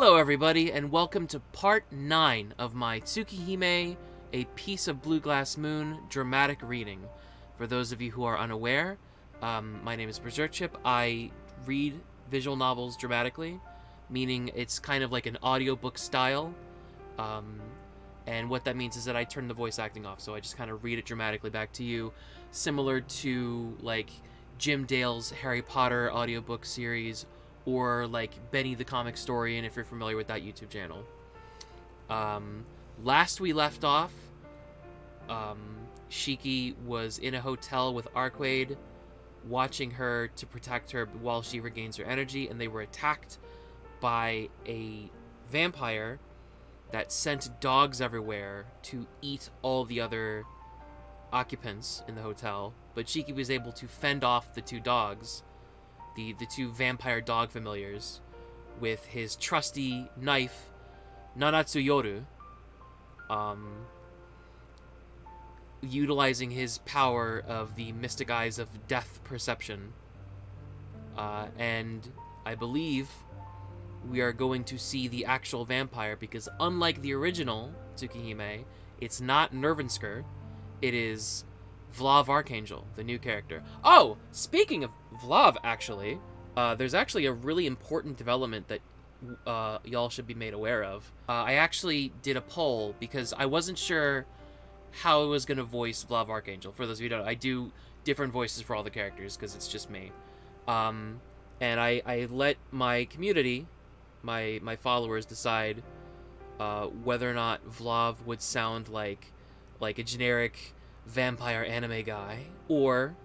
Hello everybody, and welcome to part 9 of my Tsukihime, A Piece of Blue Glass Moon dramatic reading. For those of you who are unaware, my name is BerserkChip. I read visual novels dramatically, meaning it's kind of like an audiobook style. And what that means is that I turn the voice acting off, so I just kind of read it dramatically back to you, similar to like Jim Dale's Harry Potter audiobook series, or like Benny the Comic Historian, if you're familiar with that YouTube channel. Last we left off, Shiki was in a hotel with Arcueid, watching her to protect her while she regains her energy, and they were attacked by a vampire that sent dogs everywhere to eat all the other occupants in the hotel. But Shiki was able to fend off the two dogs, the two vampire dog familiars, with his trusty knife, Nanatsu Yoru, utilizing his power of the mystic eyes of death perception. And I believe we are going to see the actual vampire, because unlike the original Tsukihime, it's not Nervensker, it is Vlav Archangel, the new character. Oh, speaking of Vlav, actually, there's actually a really important development that y'all should be made aware of. I actually did a poll because I wasn't sure how I was going to voice Vlav Archangel. For those of you who don't know, I do different voices for all the characters because it's just me. And I let my community, my followers, decide whether or not Vlav would sound like a generic vampire anime guy, or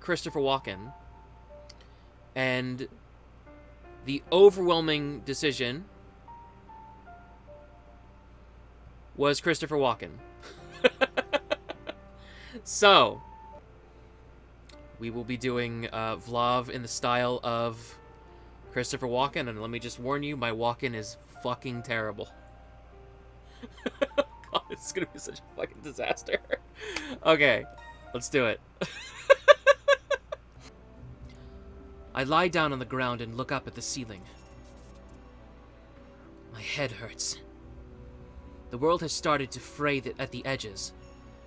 Christopher Walken. And the overwhelming decision was Christopher Walken. So, we will be doing Vlav in the style of Christopher Walken, and let me just warn you, my Walken is fucking terrible. God, this is gonna be such a fucking disaster. Okay, let's do it. I lie down on the ground and look up at the ceiling. My head hurts. The world has started to fray at the edges,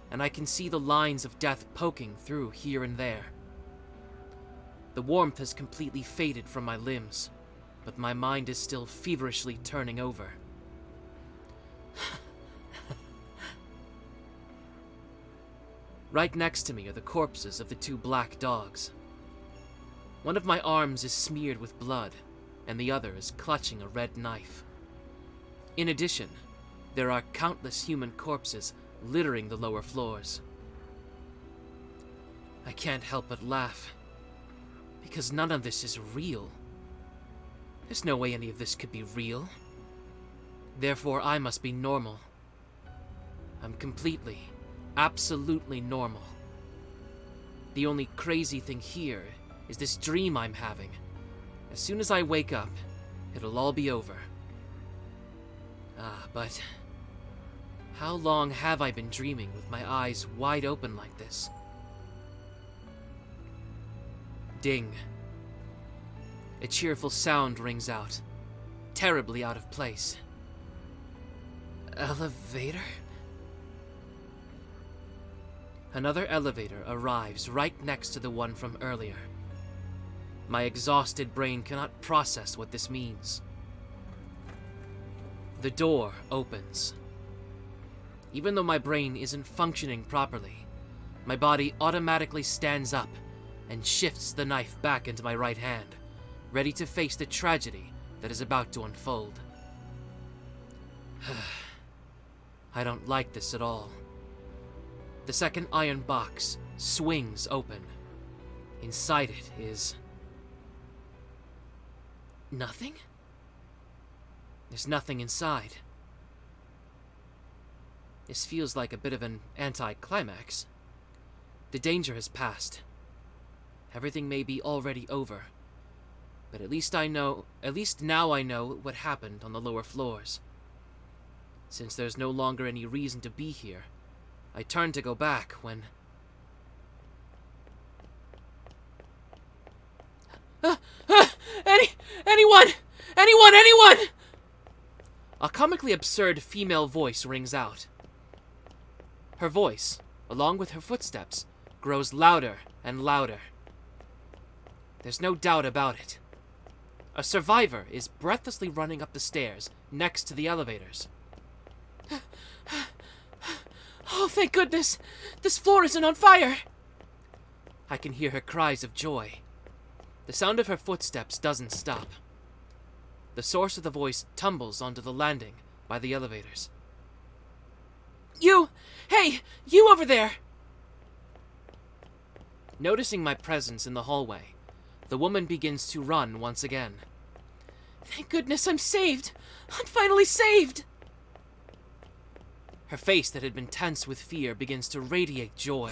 and I can see the lines of death poking through here and there. The warmth has completely faded from my limbs, but my mind is still feverishly turning over. Right next to me are the corpses of the two black dogs. One of my arms is smeared with blood, and the other is clutching a red knife. In addition, there are countless human corpses littering the lower floors. I can't help but laugh, because none of this is real. There's no way any of this could be real. Therefore, I must be normal. I'm completely, absolutely normal. The only crazy thing here is this dream I'm having. As soon as I wake up, it'll all be over. But how long have I been dreaming with my eyes wide open like this? Ding. A cheerful sound rings out, terribly out of place. Elevator? Another elevator arrives right next to the one from earlier. My exhausted brain cannot process what this means. The door opens. Even though my brain isn't functioning properly, my body automatically stands up and shifts the knife back into my right hand, ready to face the tragedy that is about to unfold. I don't like this at all. The second iron box swings open. Inside it is nothing? There's nothing inside. This feels like a bit of an anticlimax. The danger has passed. Everything may be already over. But at least now I know what happened on the lower floors. Since there's no longer any reason to be here, I turn to go back when... Anyone! A comically absurd female voice rings out. Her voice, along with her footsteps, grows louder and louder. There's no doubt about it. A survivor is breathlessly running up the stairs next to the elevators. Oh, thank goodness! This floor isn't on fire! I can hear her cries of joy. The sound of her footsteps doesn't stop. The source of the voice tumbles onto the landing by the elevators. You! Hey! You over there! Noticing my presence in the hallway, the woman begins to run once again. Thank goodness I'm saved! I'm finally saved! Her face that had been tense with fear begins to radiate joy.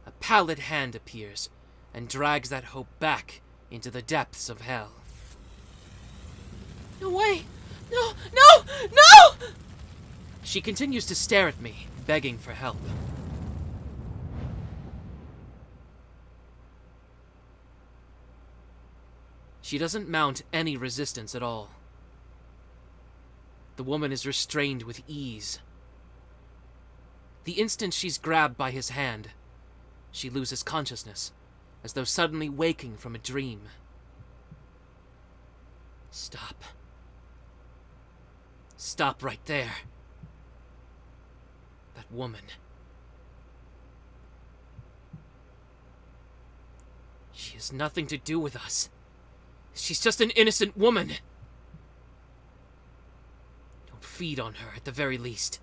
A pallid hand appears and drags that hope back into the depths of hell. No way! No! No! No! She continues to stare at me, begging for help. She doesn't mount any resistance at all. The woman is restrained with ease. The instant she's grabbed by his hand, she loses consciousness, as though suddenly waking from a dream. Stop. Stop right there. That woman. She has nothing to do with us. She's just an innocent woman. Don't feed on her, at the very least.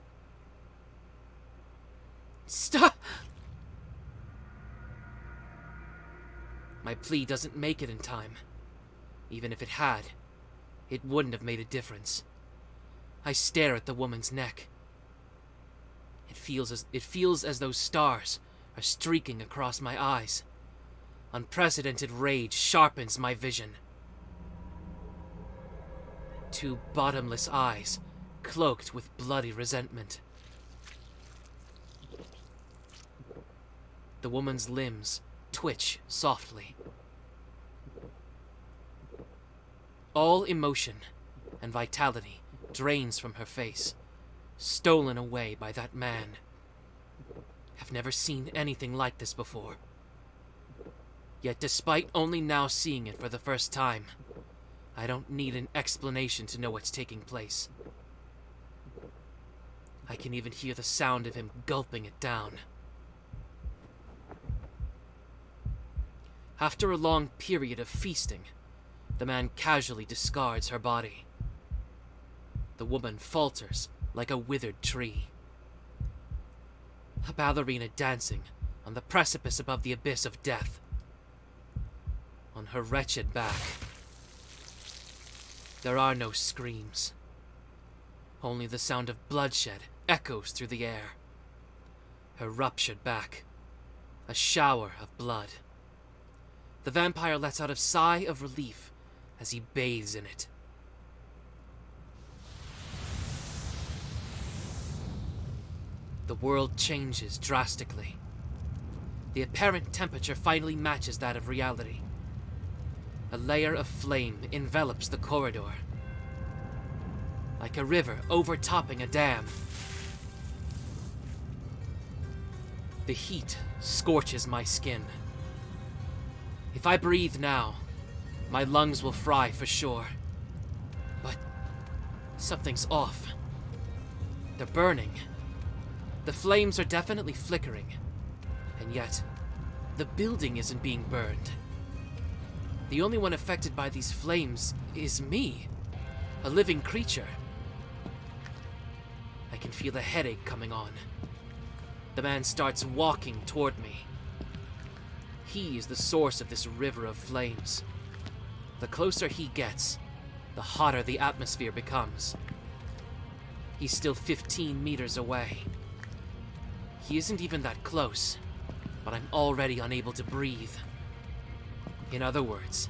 Stop! My plea doesn't make it in time. Even if it had, it wouldn't have made a difference. I stare at the woman's neck. It feels as though stars are streaking across my eyes. Unprecedented rage sharpens my vision. Two bottomless eyes, cloaked with bloody resentment. The woman's limbs twitch softly. All emotion and vitality drains from her face, stolen away by that man. I've never seen anything like this before. Yet despite only now seeing it for the first time, I don't need an explanation to know what's taking place. I can even hear the sound of him gulping it down. After a long period of feasting, the man casually discards her body. The woman falters like a withered tree. A ballerina dancing on the precipice above the abyss of death. On her wretched back, there are no screams. Only the sound of bloodshed echoes through the air. Her ruptured back, a shower of blood. The vampire lets out a sigh of relief as he bathes in it. The world changes drastically. The apparent temperature finally matches that of reality. A layer of flame envelops the corridor. Like a river overtopping a dam. The heat scorches my skin. If I breathe now, my lungs will fry for sure. But something's off. They're burning. The flames are definitely flickering. And yet, the building isn't being burned. The only one affected by these flames is me, a living creature. I can feel a headache coming on. The man starts walking toward me. He is the source of this river of flames. The closer he gets, the hotter the atmosphere becomes. He's still 15 meters away. He isn't even that close, but I'm already unable to breathe. In other words,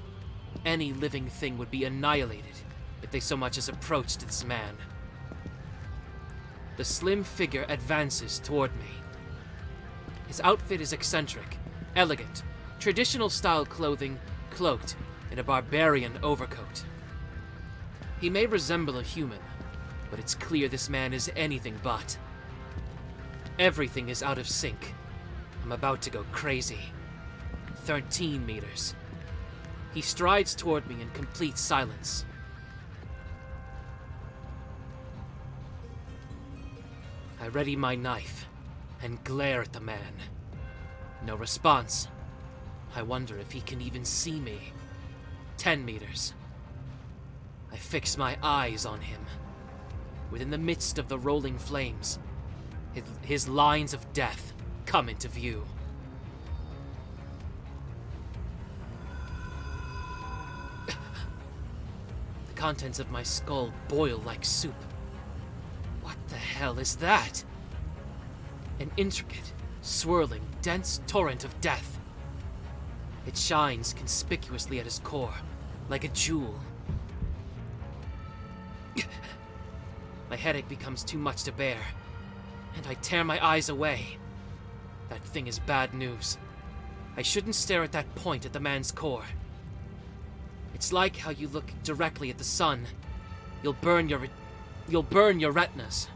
any living thing would be annihilated if they so much as approached this man. The slim figure advances toward me. His outfit is eccentric, elegant, traditional style clothing, cloaked in a barbarian overcoat. He may resemble a human, but it's clear this man is anything but. Everything is out of sync. I'm about to go crazy. 13 meters. He strides toward me in complete silence. I ready my knife and glare at the man. No response. I wonder if he can even see me. 10 meters. I fix my eyes on him. Within the midst of the rolling flames, his lines of death come into view. The contents of my skull boil like soup. What the hell is that? An intricate, swirling, dense torrent of death. It shines conspicuously at his core, like a jewel. My headache becomes too much to bear, and I tear my eyes away. That thing is bad news. I shouldn't stare at that point at the man's core. It's like how you look directly at the sun. You'll burn your retinas.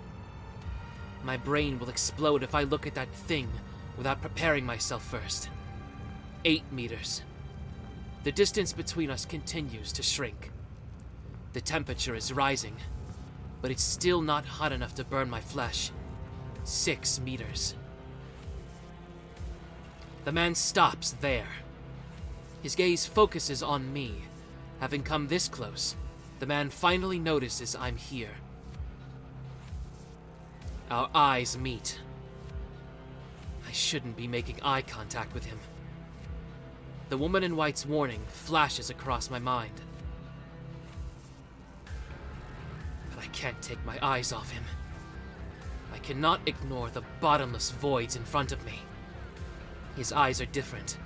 My brain will explode if I look at that thing without preparing myself first. 8 meters. The distance between us continues to shrink. The temperature is rising, but it's still not hot enough to burn my flesh. 6 meters. The man stops there. His gaze focuses on me. Having come this close, the man finally notices I'm here. Our eyes meet. I shouldn't be making eye contact with him. The woman in white's warning flashes across my mind. But I can't take my eyes off him. I cannot ignore the bottomless voids in front of me. His eyes are different.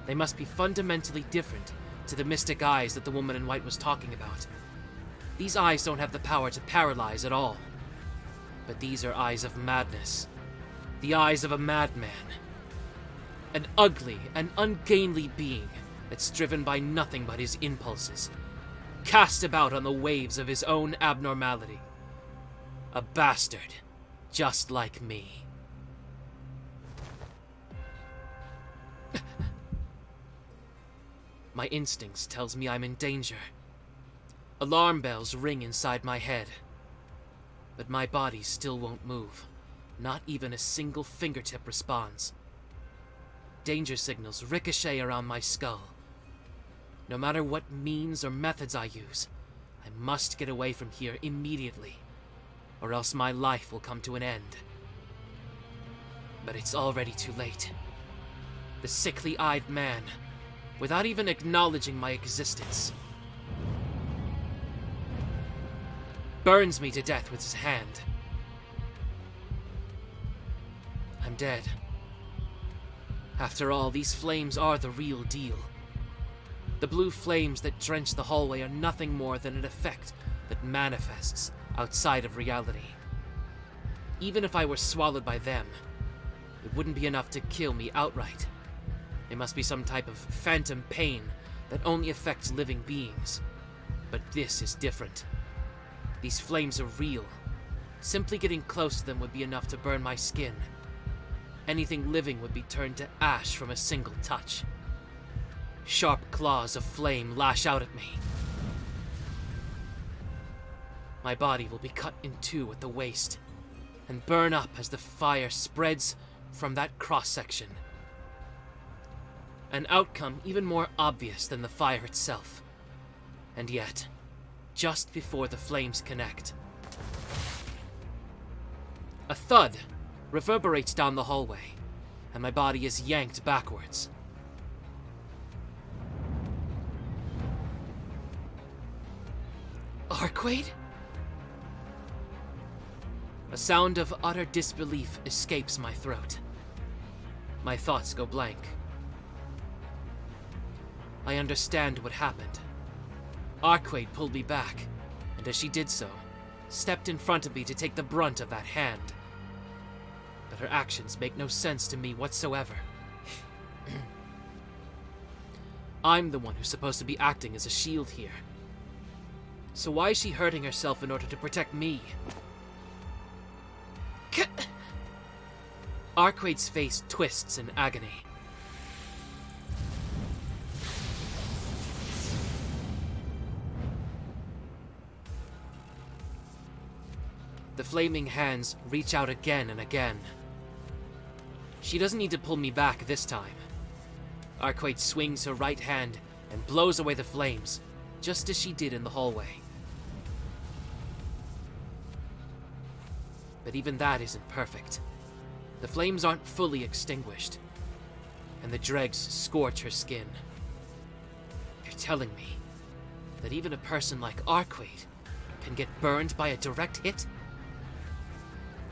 They must be fundamentally different to the mystic eyes that the woman in white was talking about. These eyes don't have the power to paralyze at all. But these are eyes of madness. The eyes of a madman. An ugly and ungainly being that's driven by nothing but his impulses. Cast about on the waves of his own abnormality. A bastard, just like me. My instincts tells me I'm in danger. Alarm bells ring inside my head. But my body still won't move. Not even a single fingertip responds. Danger signals ricochet around my skull. No matter what means or methods I use, I must get away from here immediately, or else my life will come to an end. But it's already too late. The sickly-eyed man, without even acknowledging my existence, burns me to death with his hand. I'm dead. After all, these flames are the real deal. The blue flames that drench the hallway are nothing more than an effect that manifests outside of reality. Even if I were swallowed by them, it wouldn't be enough to kill me outright. It must be some type of phantom pain that only affects living beings. But this is different. These flames are real. Simply getting close to them would be enough to burn my skin. Anything living would be turned to ash from a single touch. Sharp claws of flame lash out at me. My body will be cut in two at the waist, and burn up as the fire spreads from that cross-section. An outcome even more obvious than the fire itself. And yet, just before the flames connect, a thud reverberates down the hallway, and my body is yanked backwards. Arcueid? A sound of utter disbelief escapes my throat. My thoughts go blank. I understand what happened. Arcueid pulled me back, and as she did so, stepped in front of me to take the brunt of that hand. But her actions make no sense to me whatsoever. I'm the one who's supposed to be acting as a shield here. So why is she hurting herself in order to protect me? Arcueid's face twists in agony. The flaming hands reach out again and again. She doesn't need to pull me back this time. Arcueid swings her right hand and blows away the flames, just as she did in the hallway. But even that isn't perfect. The flames aren't fully extinguished, and the dregs scorch her skin. You're telling me that even a person like Arcueid can get burned by a direct hit?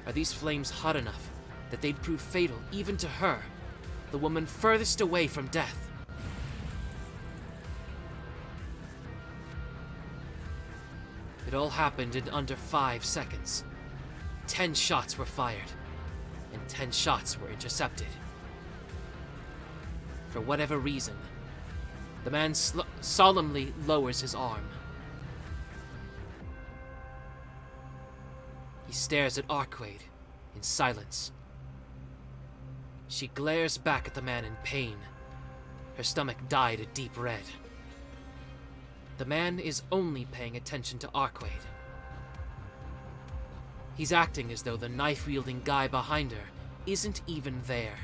Are these flames hot enough that they'd prove fatal even to her, the woman furthest away from death? It all happened in under 5 seconds. 10 shots were fired, and 10 shots were intercepted. For whatever reason, the man solemnly lowers his arm. He stares at Arcueid in silence. She glares back at the man in pain, her stomach dyed a deep red. The man is only paying attention to Arcueid. He's acting as though the knife-wielding guy behind her isn't even there.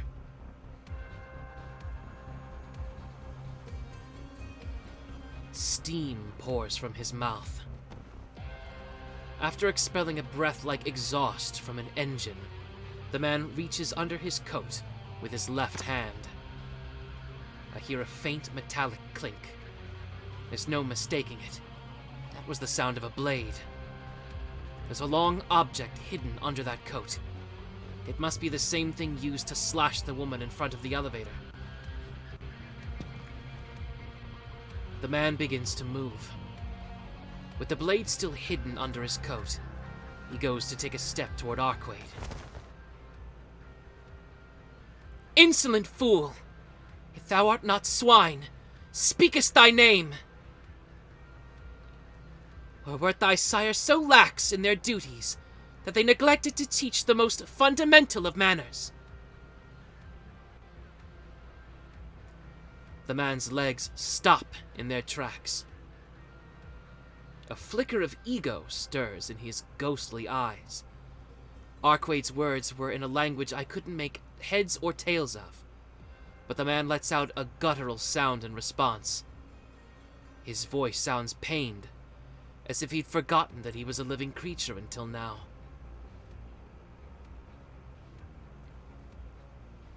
Steam pours from his mouth. After expelling a breath like exhaust from an engine, the man reaches under his coat with his left hand. I hear a faint metallic clink. There's no mistaking it. That was the sound of a blade. There's a long object hidden under that coat. It must be the same thing used to slash the woman in front of the elevator. The man begins to move. With the blade still hidden under his coat, he goes to take a step toward Arcueid. Insolent fool! If thou art not swine, speakest thy name! Or wert thy sire so lax in their duties that they neglected to teach the most fundamental of manners? The man's legs stop in their tracks. A flicker of ego stirs in his ghostly eyes. Arcueid's words were in a language I couldn't make heads or tails of, but the man lets out a guttural sound in response. His voice sounds pained, as if he'd forgotten that he was a living creature until now.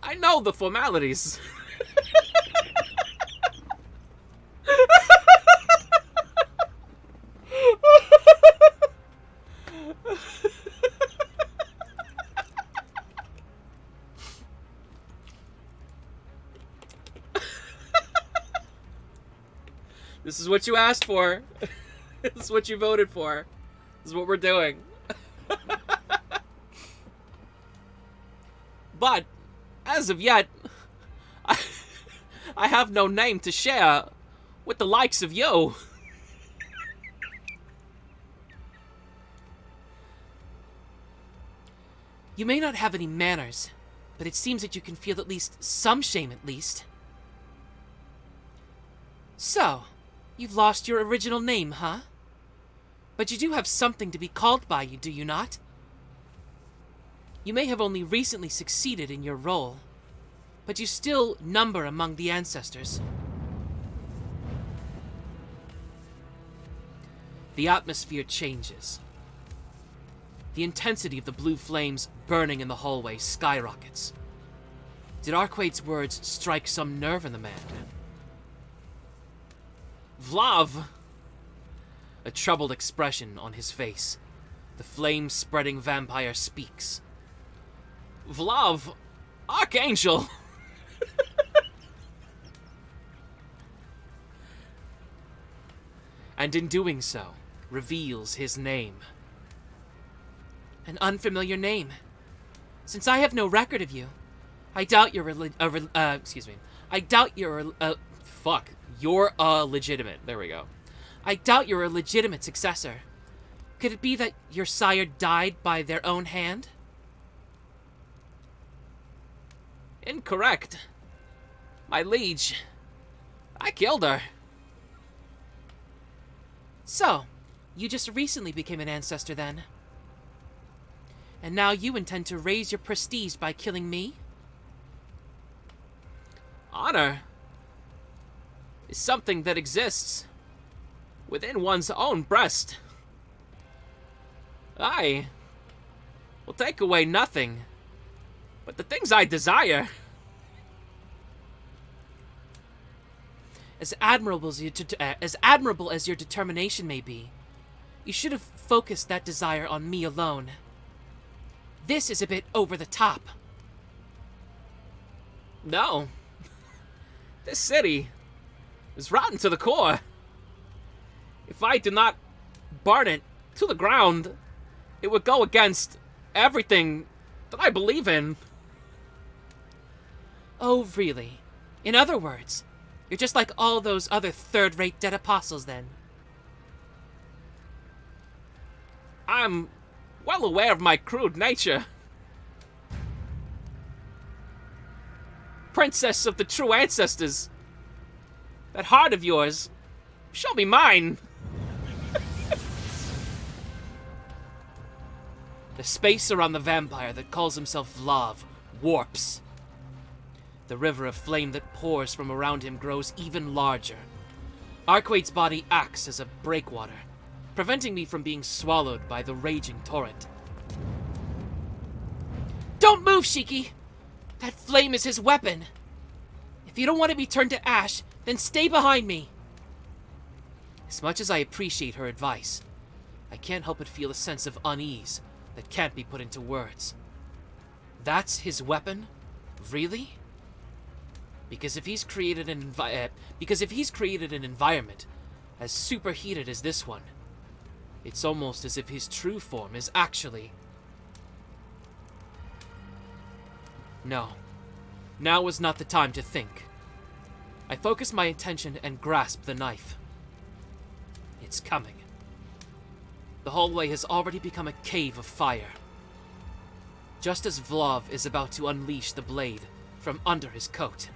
I know the formalities. This is what you asked for. This is what you voted for. This is what we're doing. But, as of yet, I have no name to share with the likes of you. You may not have any manners, but it seems that you can feel at least some shame at least. So, you've lost your original name, huh? But you do have something to be called by, do you not? You may have only recently succeeded in your role, but you still number among the ancestors. The atmosphere changes. The intensity of the blue flames burning in the hallway skyrockets. Did Arcueid's words strike some nerve in the man? Vlav! A troubled expression on his face. The flame-spreading vampire speaks. Vlav! Archangel! And in doing so, reveals his name. An unfamiliar name. Since I have no record of you, I doubt you're You're a legitimate. There we go. I doubt you're a legitimate successor. Could it be that your sire died by their own hand? Incorrect. My liege. I killed her. So, you just recently became an ancestor then? And now you intend to raise your prestige by killing me? Honor is something that exists within one's own breast. I will take away nothing but the things I desire. As admirable as your determination may be, you should have focused that desire on me alone. This is a bit over the top. No. This city is rotten to the core. If I do not burn it to the ground, it would go against everything that I believe in. Oh, really? In other words, you're just like all those other third-rate dead apostles, then? I'm well aware of my crude nature. Princess of the true ancestors, that heart of yours shall be mine. The space around the vampire that calls himself Vlav warps. The river of flame that pours from around him grows even larger. Arcueid's body acts as a breakwater, preventing me from being swallowed by the raging torrent. Don't move, Shiki! That flame is his weapon. If you don't want to be turned to ash, then stay behind me. As much as I appreciate her advice, I can't help but feel a sense of unease that can't be put into words. That's his weapon? Really? Because if he's created an environment as superheated as this one, it's almost as if his true form is actually... No. Now was not the time to think. I focus my attention and grasp the knife. It's coming. The hallway has already become a cave of fire. Just as Vlav is about to unleash the blade from under his coat.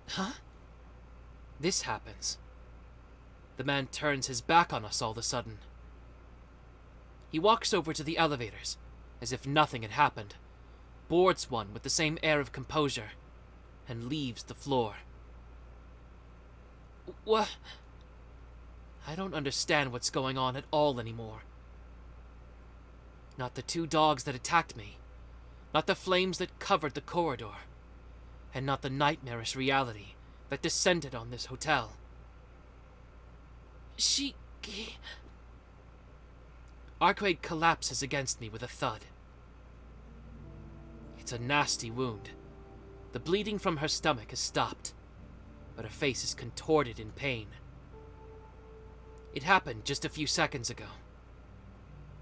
Huh? This happens. The man turns his back on us all of a sudden. He walks over to the elevators, as if nothing had happened, boards one with the same air of composure, and leaves the floor. What? I don't understand what's going on at all anymore. Not the two dogs that attacked me, not the flames that covered the corridor, and not the nightmarish reality that descended on this hotel. Shiki... Arcueid collapses against me with a thud. It's a nasty wound. The bleeding from her stomach has stopped, but her face is contorted in pain. It happened just a few seconds ago.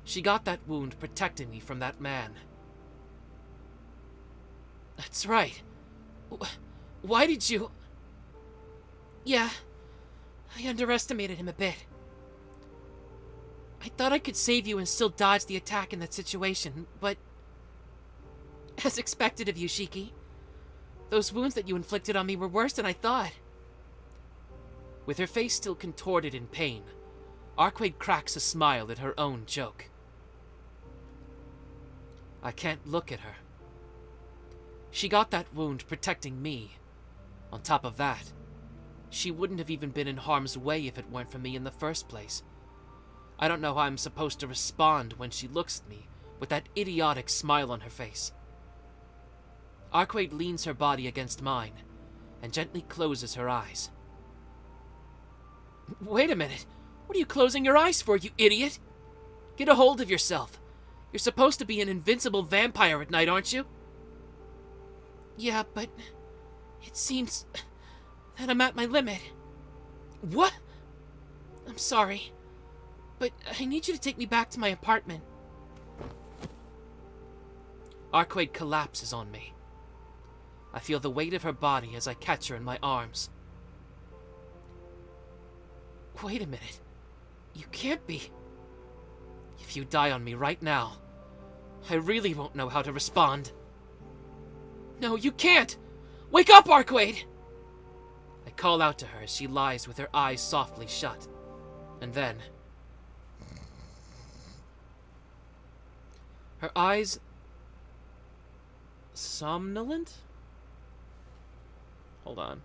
She got that wound protecting me from that man. That's right. Why did you... Yeah, I underestimated him a bit. I thought I could save you and still dodge the attack in that situation, but... As expected of you, Shiki. Those wounds that you inflicted on me were worse than I thought. With her face still contorted in pain, Arcueid cracks a smile at her own joke. I can't look at her. She got that wound protecting me. On top of that, she wouldn't have even been in harm's way if it weren't for me in the first place. I don't know how I'm supposed to respond when she looks at me with that idiotic smile on her face. Arcueid leans her body against mine and gently closes her eyes. Wait a minute. What are you closing your eyes for, you idiot? Get a hold of yourself. You're supposed to be an invincible vampire at night, aren't you? Yeah, but it seems that I'm at my limit. What? I'm sorry, but I need you to take me back to my apartment. Arcueid collapses on me. I feel the weight of her body as I catch her in my arms. Wait a minute. You can't be. If you die on me right now, I really won't know how to respond. No, you can't! Wake up, Arcueid! I call out to her as she lies with her eyes softly shut. And then... her eyes... somnolent? Hold on.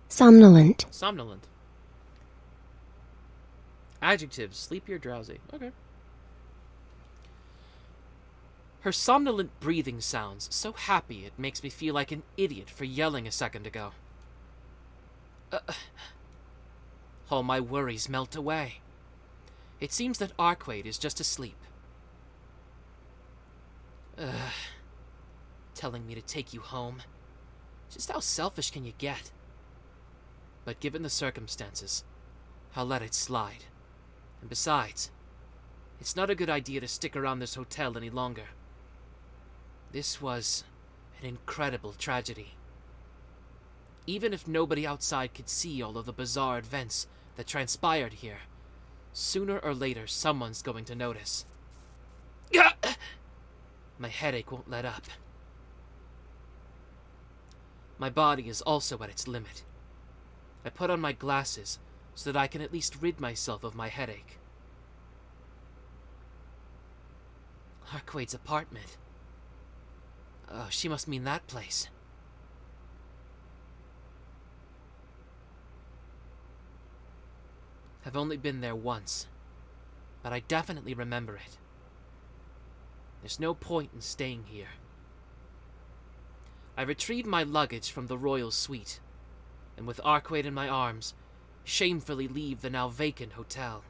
Somnolent. Somnolent. Adjective, sleepy or drowsy. Okay. Her somnolent breathing sounds so happy it makes me feel like an idiot for yelling a second ago. All my worries melt away. It seems that Arcueid is just asleep. Telling me to take you home. Just how selfish can you get? But given the circumstances, I'll let it slide. And besides, it's not a good idea to stick around this hotel any longer. This was an incredible tragedy. Even if nobody outside could see all of the bizarre events that transpired here, sooner or later someone's going to notice. My headache won't let up. My body is also at its limit. I put on my glasses so that I can at least rid myself of my headache. Arcueid's apartment. Oh, she must mean that place. I've only been there once, but I definitely remember it. There's no point in staying here. I retrieve my luggage from the royal suite, and with Arcueid in my arms, shamefully leave the now vacant hotel.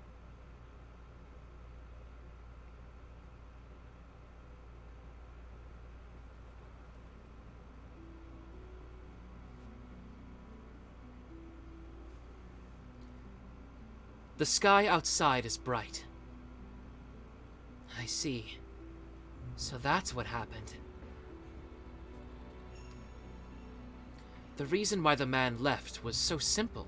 The sky outside is bright. I see. So that's what happened. The reason why the man left was so simple.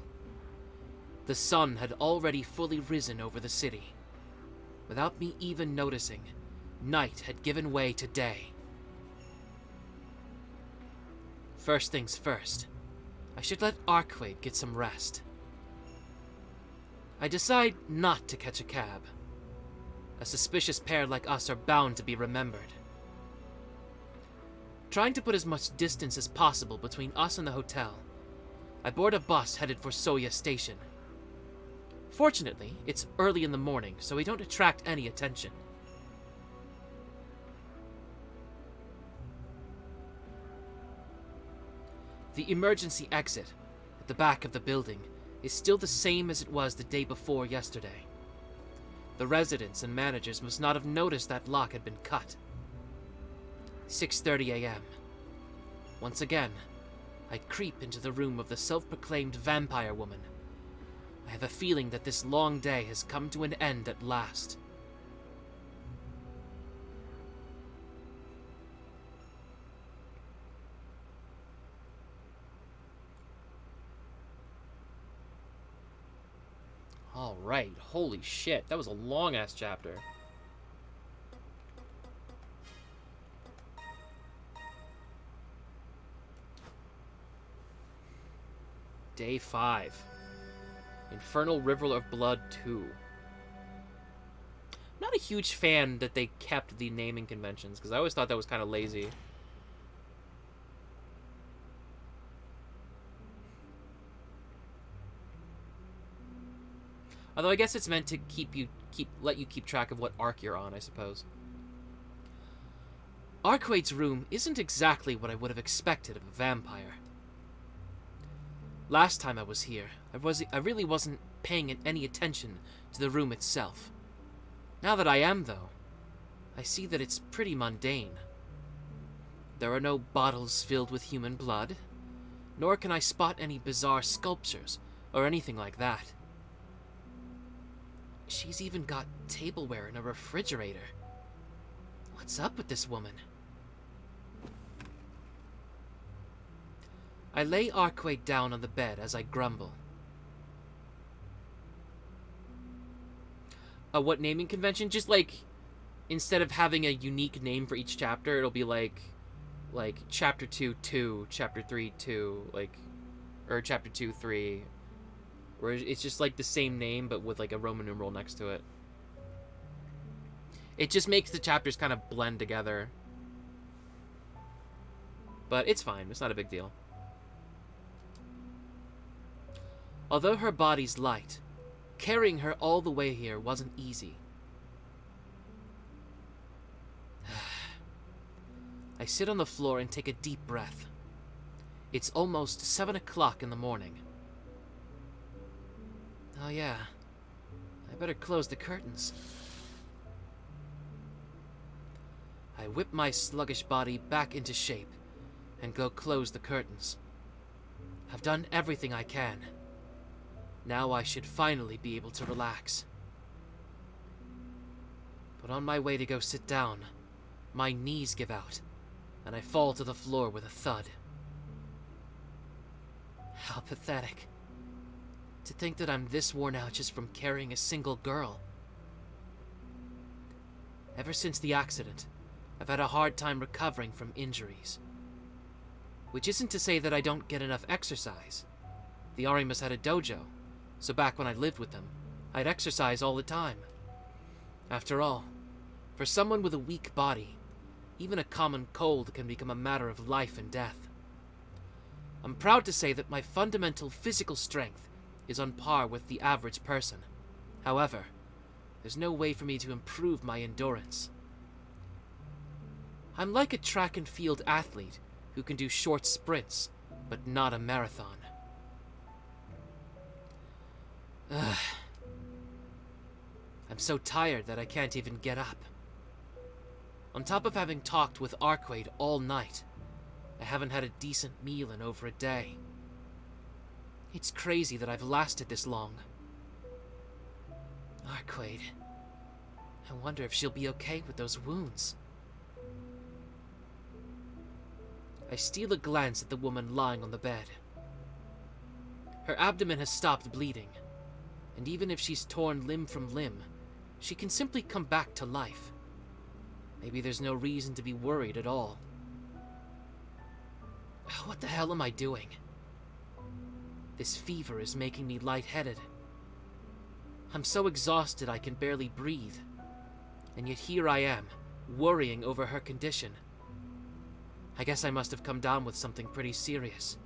The sun had already fully risen over the city. Without me even noticing, night had given way to day. First things first, I should let Arcueid get some rest. I decide not to catch a cab. A suspicious pair like us are bound to be remembered. Trying to put as much distance as possible between us and the hotel, I board a bus headed for Soya Station. Fortunately, it's early in the morning, so we don't attract any attention. The emergency exit at the back of the building is still the same as it was the day before yesterday. The residents and managers must not have noticed that lock had been cut. 6:30 a.m. Once again, I creep into the room of the self-proclaimed vampire woman. I have a feeling that this long day has come to an end at last. Alright, holy shit, that was a long-ass chapter. Day 5. Infernal River of Blood 2. Not a huge fan that they kept the naming conventions, because I always thought that was kind of lazy. Although I guess it's meant to let you keep track of what arc you're on, I suppose. Arcueid's room isn't exactly what I would have expected of a vampire. Last time I was here, I really wasn't paying any attention to the room itself. Now that I am, though, I see that it's pretty mundane. There are no bottles filled with human blood, nor can I spot any bizarre sculptures or anything like that. She's even got tableware in a refrigerator. What's up with this woman? I lay Arcueid down on the bed as I grumble. What naming convention? Just like, instead of having a unique name for each chapter, it'll be like chapter 2, 2, chapter 3, 2, or chapter 2, 3. Where it's just like the same name, but with like a Roman numeral next to it. It just makes the chapters kind of blend together. But it's fine, it's not a big deal. Although her body's light, carrying her all the way here wasn't easy. I sit on the floor and take a deep breath. It's almost 7 o'clock in the morning. Oh yeah, I better close the curtains. I whip my sluggish body back into shape and go close the curtains. I've done everything I can. Now I should finally be able to relax. But on my way to go sit down, my knees give out, and I fall to the floor with a thud. How pathetic. To think that I'm this worn out just from carrying a single girl. Ever since the accident, I've had a hard time recovering from injuries. Which isn't to say that I don't get enough exercise. The Arimas had a dojo, so back when I lived with them, I'd exercise all the time. After all, for someone with a weak body, even a common cold can become a matter of life and death. I'm proud to say that my fundamental physical strength is on par with the average person. However, there's no way for me to improve my endurance. I'm like a track and field athlete who can do short sprints, but not a marathon. Ugh. I'm so tired that I can't even get up. On top of having talked with Arcueid all night, I haven't had a decent meal in over a day. It's crazy that I've lasted this long. Arcueid. I wonder if she'll be okay with those wounds. I steal a glance at the woman lying on the bed. Her abdomen has stopped bleeding, and even if she's torn limb from limb, she can simply come back to life. Maybe there's no reason to be worried at all. What the hell am I doing? This fever is making me lightheaded. I'm so exhausted I can barely breathe. And yet here I am, worrying over her condition. I guess I must have come down with something pretty serious.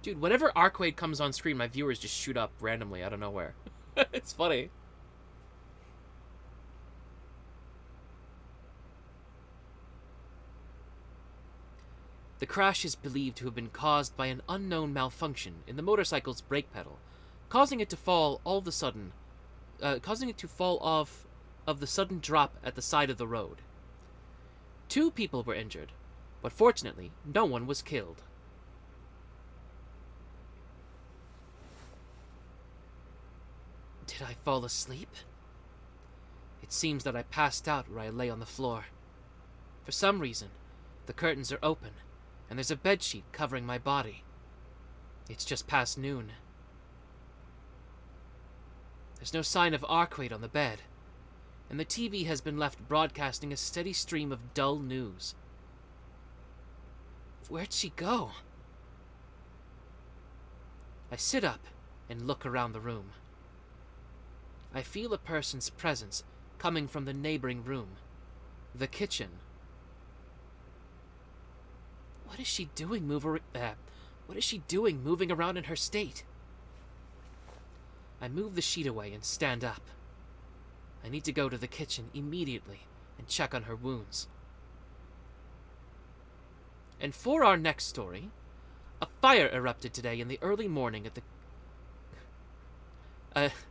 Dude, whenever Arcueid comes on screen, my viewers just shoot up randomly out of nowhere. It's funny. The crash is believed to have been caused by an unknown malfunction in the motorcycle's brake pedal, causing it to fall off of the sudden drop at the side of the road. 2 people were injured, but fortunately, no one was killed. Did I fall asleep? It seems that I passed out where I lay on the floor. For some reason, the curtains are open, and there's a bedsheet covering my body. It's just past noon. There's no sign of Arcueid on the bed, and the TV has been left broadcasting a steady stream of dull news. Where'd she go? I sit up and look around the room. I feel a person's presence coming from the neighboring room, the kitchen. What is she doing moving around in her state? I move the sheet away and stand up. I need to go to the kitchen immediately and check on her wounds. And for our next story, a fire erupted today in the early morning at the...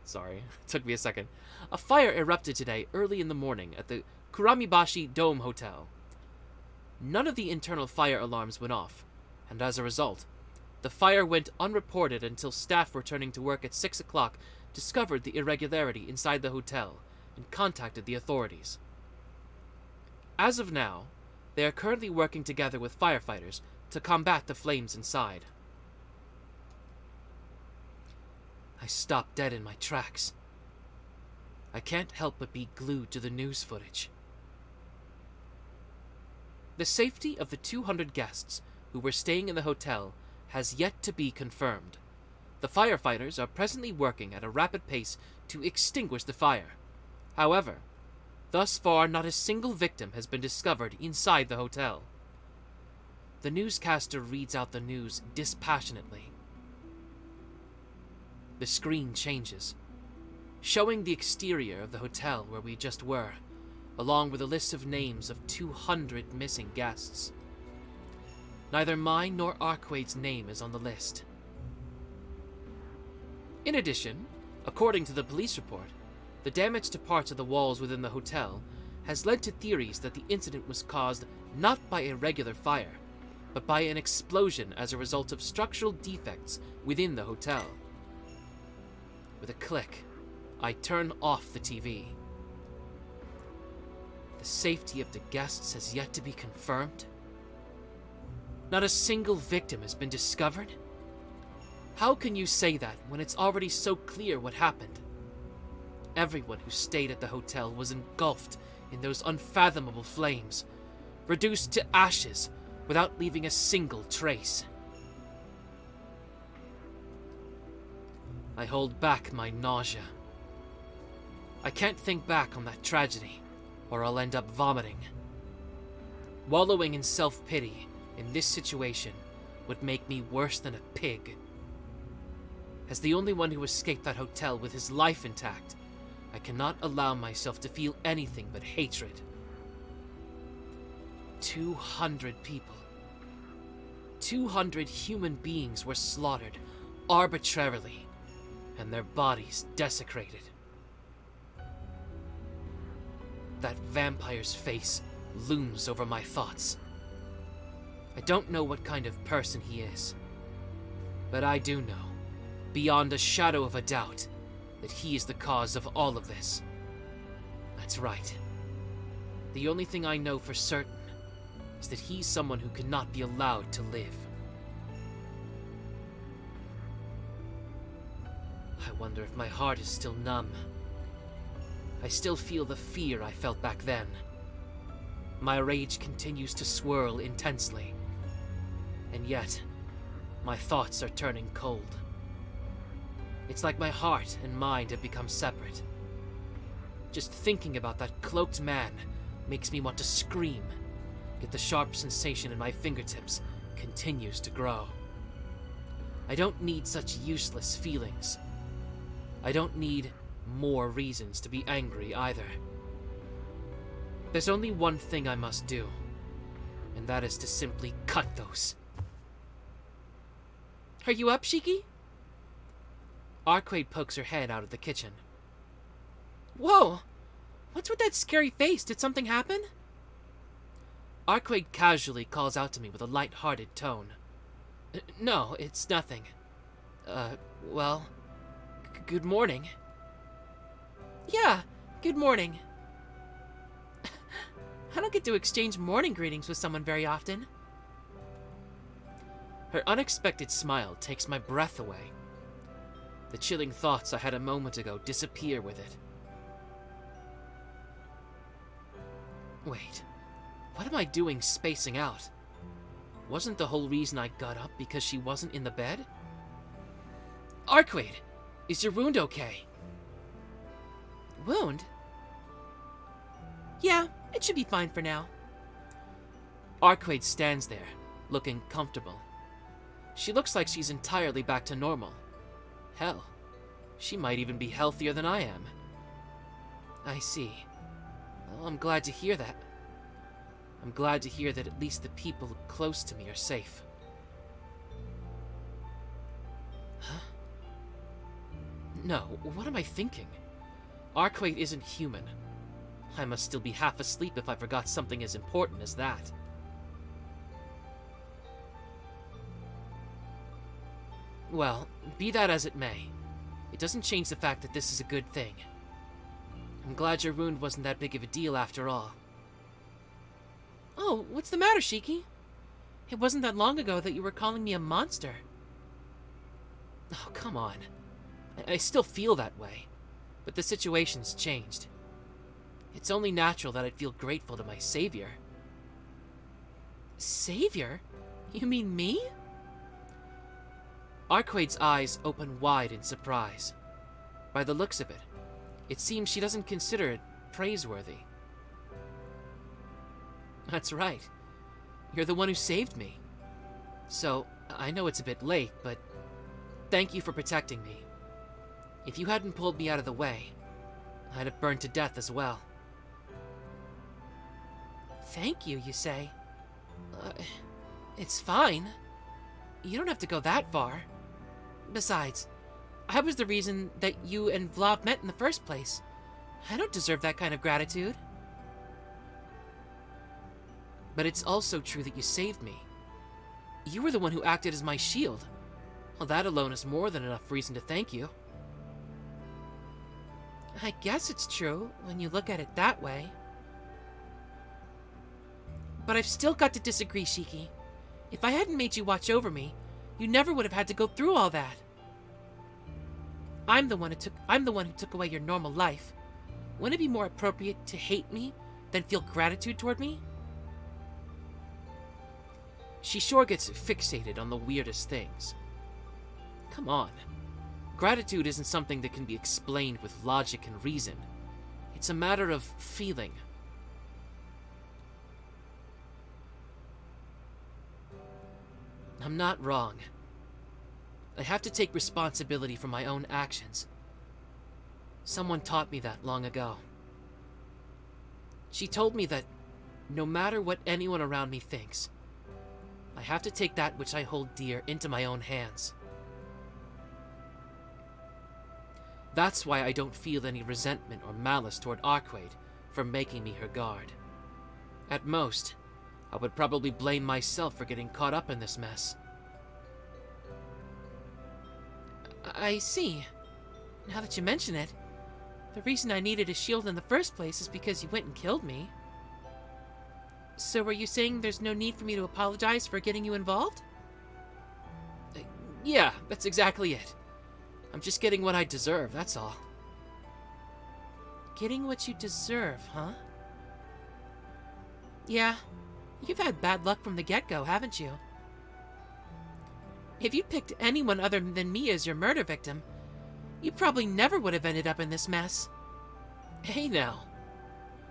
sorry, it took me a second. A fire erupted today early in the morning at the Kuramibashi Dome Hotel. None of the internal fire alarms went off, and as a result, the fire went unreported until staff returning to work at 6 o'clock discovered the irregularity inside the hotel and contacted the authorities. As of now, they are currently working together with firefighters to combat the flames inside. I stopped dead in my tracks. I can't help but be glued to the news footage. The safety of the 200 guests who were staying in the hotel has yet to be confirmed. The firefighters are presently working at a rapid pace to extinguish the fire. However, thus far not a single victim has been discovered inside the hotel. The newscaster reads out the news dispassionately. The screen changes, showing the exterior of the hotel where we just were, along with a list of names of 200 missing guests. Neither mine nor Arcueid's name is on the list. In addition, according to the police report, the damage to parts of the walls within the hotel has led to theories that the incident was caused not by a regular fire, but by an explosion as a result of structural defects within the hotel. With a click, I turn off the TV. The safety of the guests has yet to be confirmed. Not a single victim has been discovered. How can you say that when it's already so clear what happened? Everyone who stayed at the hotel was engulfed in those unfathomable flames, reduced to ashes without leaving a single trace. I hold back my nausea. I can't think back on that tragedy, or I'll end up vomiting. Wallowing in self-pity in this situation would make me worse than a pig. As the only one who escaped that hotel with his life intact, I cannot allow myself to feel anything but hatred. 200 people. 200 human beings were slaughtered arbitrarily, and their bodies desecrated. That vampire's face looms over my thoughts. I don't know what kind of person he is, but I do know, beyond a shadow of a doubt, that he is the cause of all of this. That's right. The only thing I know for certain is that he's someone who cannot be allowed to live. I wonder if my heart is still numb. I still feel the fear I felt back then. My rage continues to swirl intensely. And yet, my thoughts are turning cold. It's like my heart and mind have become separate. Just thinking about that cloaked man makes me want to scream, yet the sharp sensation in my fingertips continues to grow. I don't need such useless feelings. I don't need more reasons to be angry either. There's only one thing I must do, and that is to simply cut those. Are you up, Shiki? Arcueid pokes her head out of the kitchen. Whoa! What's with that scary face? Did something happen? Arcueid casually calls out to me with a light-hearted tone. No, it's nothing. Well, good morning. Yeah, good morning. I don't get to exchange morning greetings with someone very often. Her unexpected smile takes my breath away. The chilling thoughts I had a moment ago disappear with it. Wait, what am I doing spacing out? Wasn't the whole reason I got up because she wasn't in the bed? Arcueid, is your wound okay? Wound? Yeah, it should be fine for now. Arcueid stands there, looking comfortable. She looks like she's entirely back to normal. Hell, she might even be healthier than I am. I see. Well, I'm glad to hear that. I'm glad to hear that at least the people close to me are safe. Huh? No, what am I thinking? Arcueid isn't human. I must still be half asleep if I forgot something as important as that. Well, be that as it may, it doesn't change the fact that this is a good thing. I'm glad your wound wasn't that big of a deal after all. Oh, what's the matter, Shiki? It wasn't that long ago that you were calling me a monster. Oh, come on. I still feel that way, but the situation's changed. It's only natural that I'd feel grateful to my savior. Savior? You mean me? Arcueid's eyes open wide in surprise. By the looks of it, it seems she doesn't consider it praiseworthy. That's right. You're the one who saved me. So, I know it's a bit late, but thank you for protecting me. If you hadn't pulled me out of the way, I'd have burned to death as well. Thank you, you say? It's fine. You don't have to go that far. Besides, I was the reason that you and Vlav met in the first place. I don't deserve that kind of gratitude. But it's also true that you saved me. You were the one who acted as my shield. Well, that alone is more than enough reason to thank you. I guess it's true when you look at it that way. But I've still got to disagree, Shiki. If I hadn't made you watch over me, you never would have had to go through all that. I'm the one who took away your normal life. Wouldn't it be more appropriate to hate me than feel gratitude toward me? She sure gets fixated on the weirdest things. Come on. Gratitude isn't something that can be explained with logic and reason. It's a matter of feeling. I'm not wrong. I have to take responsibility for my own actions. Someone taught me that long ago. She told me that no matter what anyone around me thinks, I have to take that which I hold dear into my own hands. That's why I don't feel any resentment or malice toward Arcueid for making me her guard. At most, I would probably blame myself for getting caught up in this mess. I see. Now that you mention it, the reason I needed a shield in the first place is because you went and killed me. So are you saying there's no need for me to apologize for getting you involved? Yeah, that's exactly it. I'm just getting what I deserve, that's all. Getting what you deserve, huh? Yeah, you've had bad luck from the get-go, haven't you? If you'd picked anyone other than me as your murder victim, you probably never would have ended up in this mess. Hey now.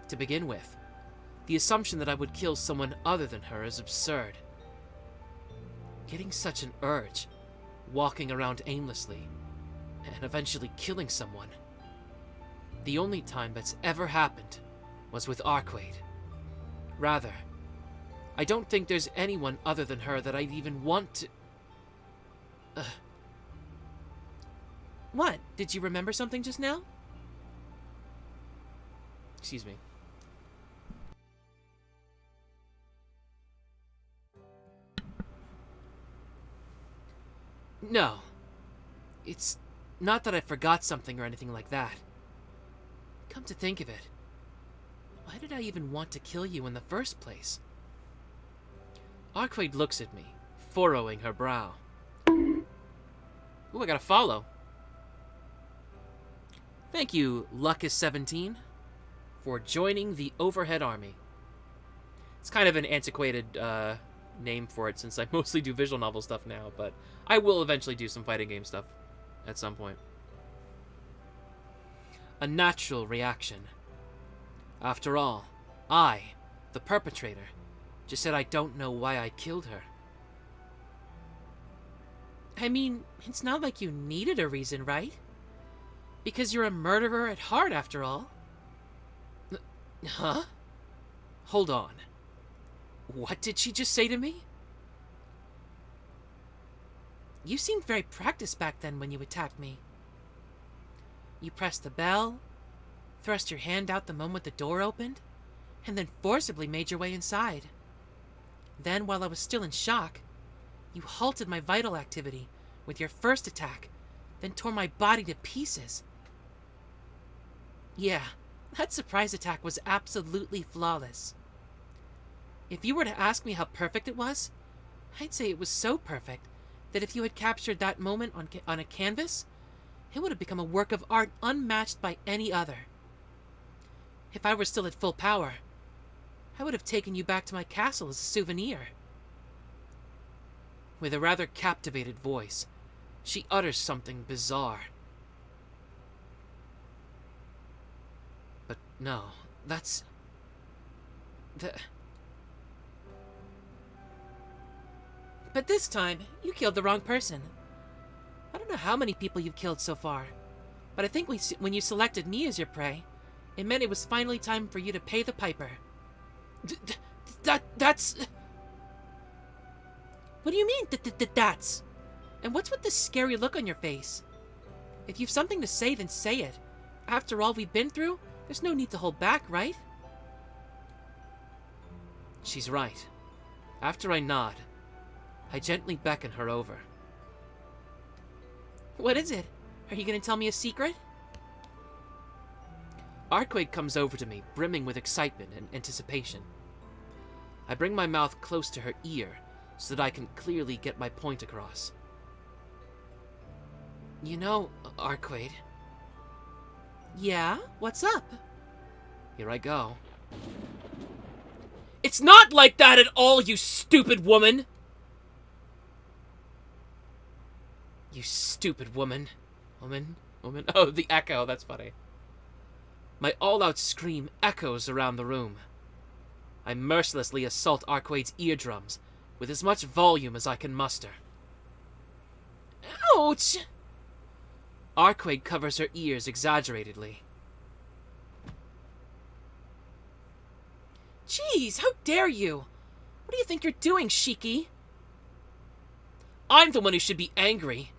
To begin with, the assumption that I would kill someone other than her is absurd. Getting such an urge, walking around aimlessly, and eventually killing someone. The only time that's ever happened was with Arcueid. Rather, I don't think there's anyone other than her that I'd even want to... What? Did you remember something just now? Excuse me. No. It's not that I forgot something or anything like that. Come to think of it, why did I even want to kill you in the first place? Arcueid looks at me, furrowing her brow. Ooh, I got a follow. Thank you, Lucas17, for joining the Overhead Army. It's kind of an antiquated name for it since I mostly do visual novel stuff now, but I will eventually do some fighting game stuff at some point. A natural reaction. After all, I, the perpetrator, just said I don't know why I killed her. I mean, it's not like you needed a reason, right? Because you're a murderer at heart, after all. Huh? Hold on. What did she just say to me? You seemed very practiced back then when you attacked me. You pressed the bell, thrust your hand out the moment the door opened, and then forcibly made your way inside. Then, while I was still in shock, you halted my vital activity with your first attack, then tore my body to pieces. Yeah, that surprise attack was absolutely flawless. If you were to ask me how perfect it was, I'd say it was so perfect that if you had captured that moment on a canvas, it would have become a work of art unmatched by any other. If I were still at full power, I would have taken you back to my castle as a souvenir. With a rather captivated voice, she utters something bizarre. But no, that's... But this time, you killed the wrong person. I don't know how many people you've killed so far, but I think when you selected me as your prey, it meant it was finally time for you to pay the piper. That's... What do you mean, that's? And what's with this scary look on your face? If you've something to say, then say it. After all we've been through, there's no need to hold back, right? She's right. After I nod, I gently beckon her over. What is it? Are you going to tell me a secret? Arcueid comes over to me, brimming with excitement and anticipation. I bring my mouth close to her ear so that I can clearly get my point across. You know, Arcueid. Yeah? What's up? Here I go. It's not like that at all, you stupid woman! You stupid woman. Woman? Oh, the echo, that's funny. My all-out scream echoes around the room. I mercilessly assault Arcueid's eardrums with as much volume as I can muster. Ouch! Arcueid covers her ears exaggeratedly. Jeez, how dare you! What do you think you're doing, Shiki? I'm the one who should be angry.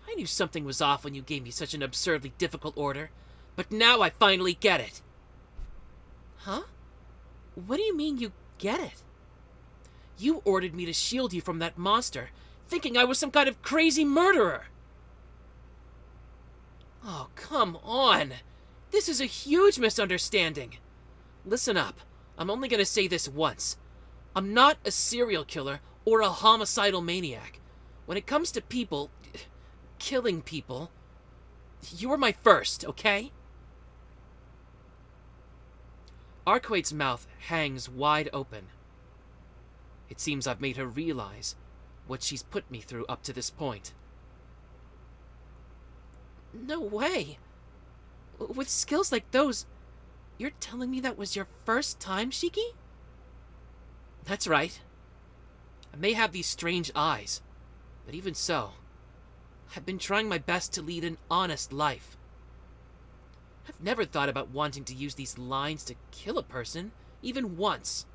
I knew something was off when you gave me such an absurdly difficult order, but now I finally get it. Huh? What do you mean you get it? You ordered me to shield you from that monster, thinking I was some kind of crazy murderer. Oh, come on. This is a huge misunderstanding. Listen up. I'm only gonna say this once. I'm not a serial killer or a homicidal maniac. When it comes to people... killing people... you were my first, okay? Arcueid's mouth hangs wide open. It seems I've made her realize what she's put me through up to this point. No way! With skills like those, you're telling me that was your first time, Shiki? That's right. I may have these strange eyes, but even so, I've been trying my best to lead an honest life. I've never thought about wanting to use these lines to kill a person, even once.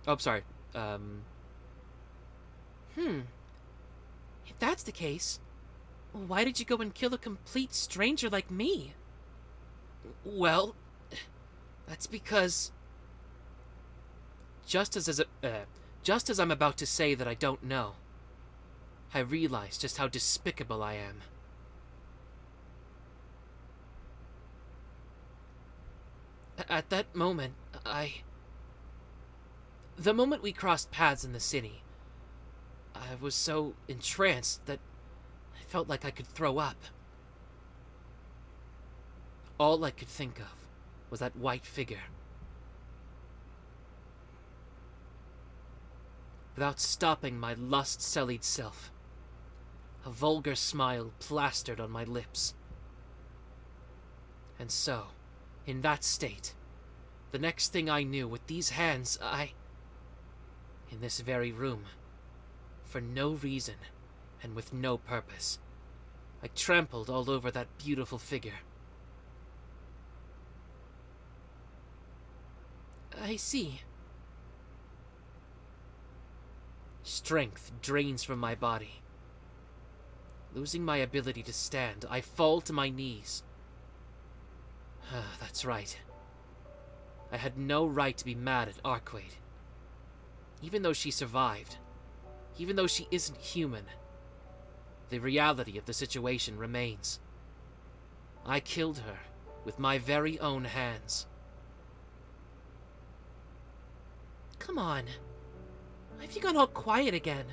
Oh, sorry. If that's the case, why did you go and kill a complete stranger like me? Well, that's because... Just as I'm about to say that I don't know, I realize just how despicable I am. At that moment, the moment we crossed paths in the city, I was so entranced that I felt like I could throw up. All I could think of was that white figure. Without stopping my lust-sullied self, a vulgar smile plastered on my lips. And so, in that state, the next thing I knew, with these hands, in this very room, for no reason, and with no purpose, I trampled all over that beautiful figure. I see. Strength drains from my body. Losing my ability to stand, I fall to my knees. That's right. I had no right to be mad at Arcueid. Even though she survived, even though she isn't human, the reality of the situation remains. I killed her with my very own hands. Come on. Why have you gone all quiet again?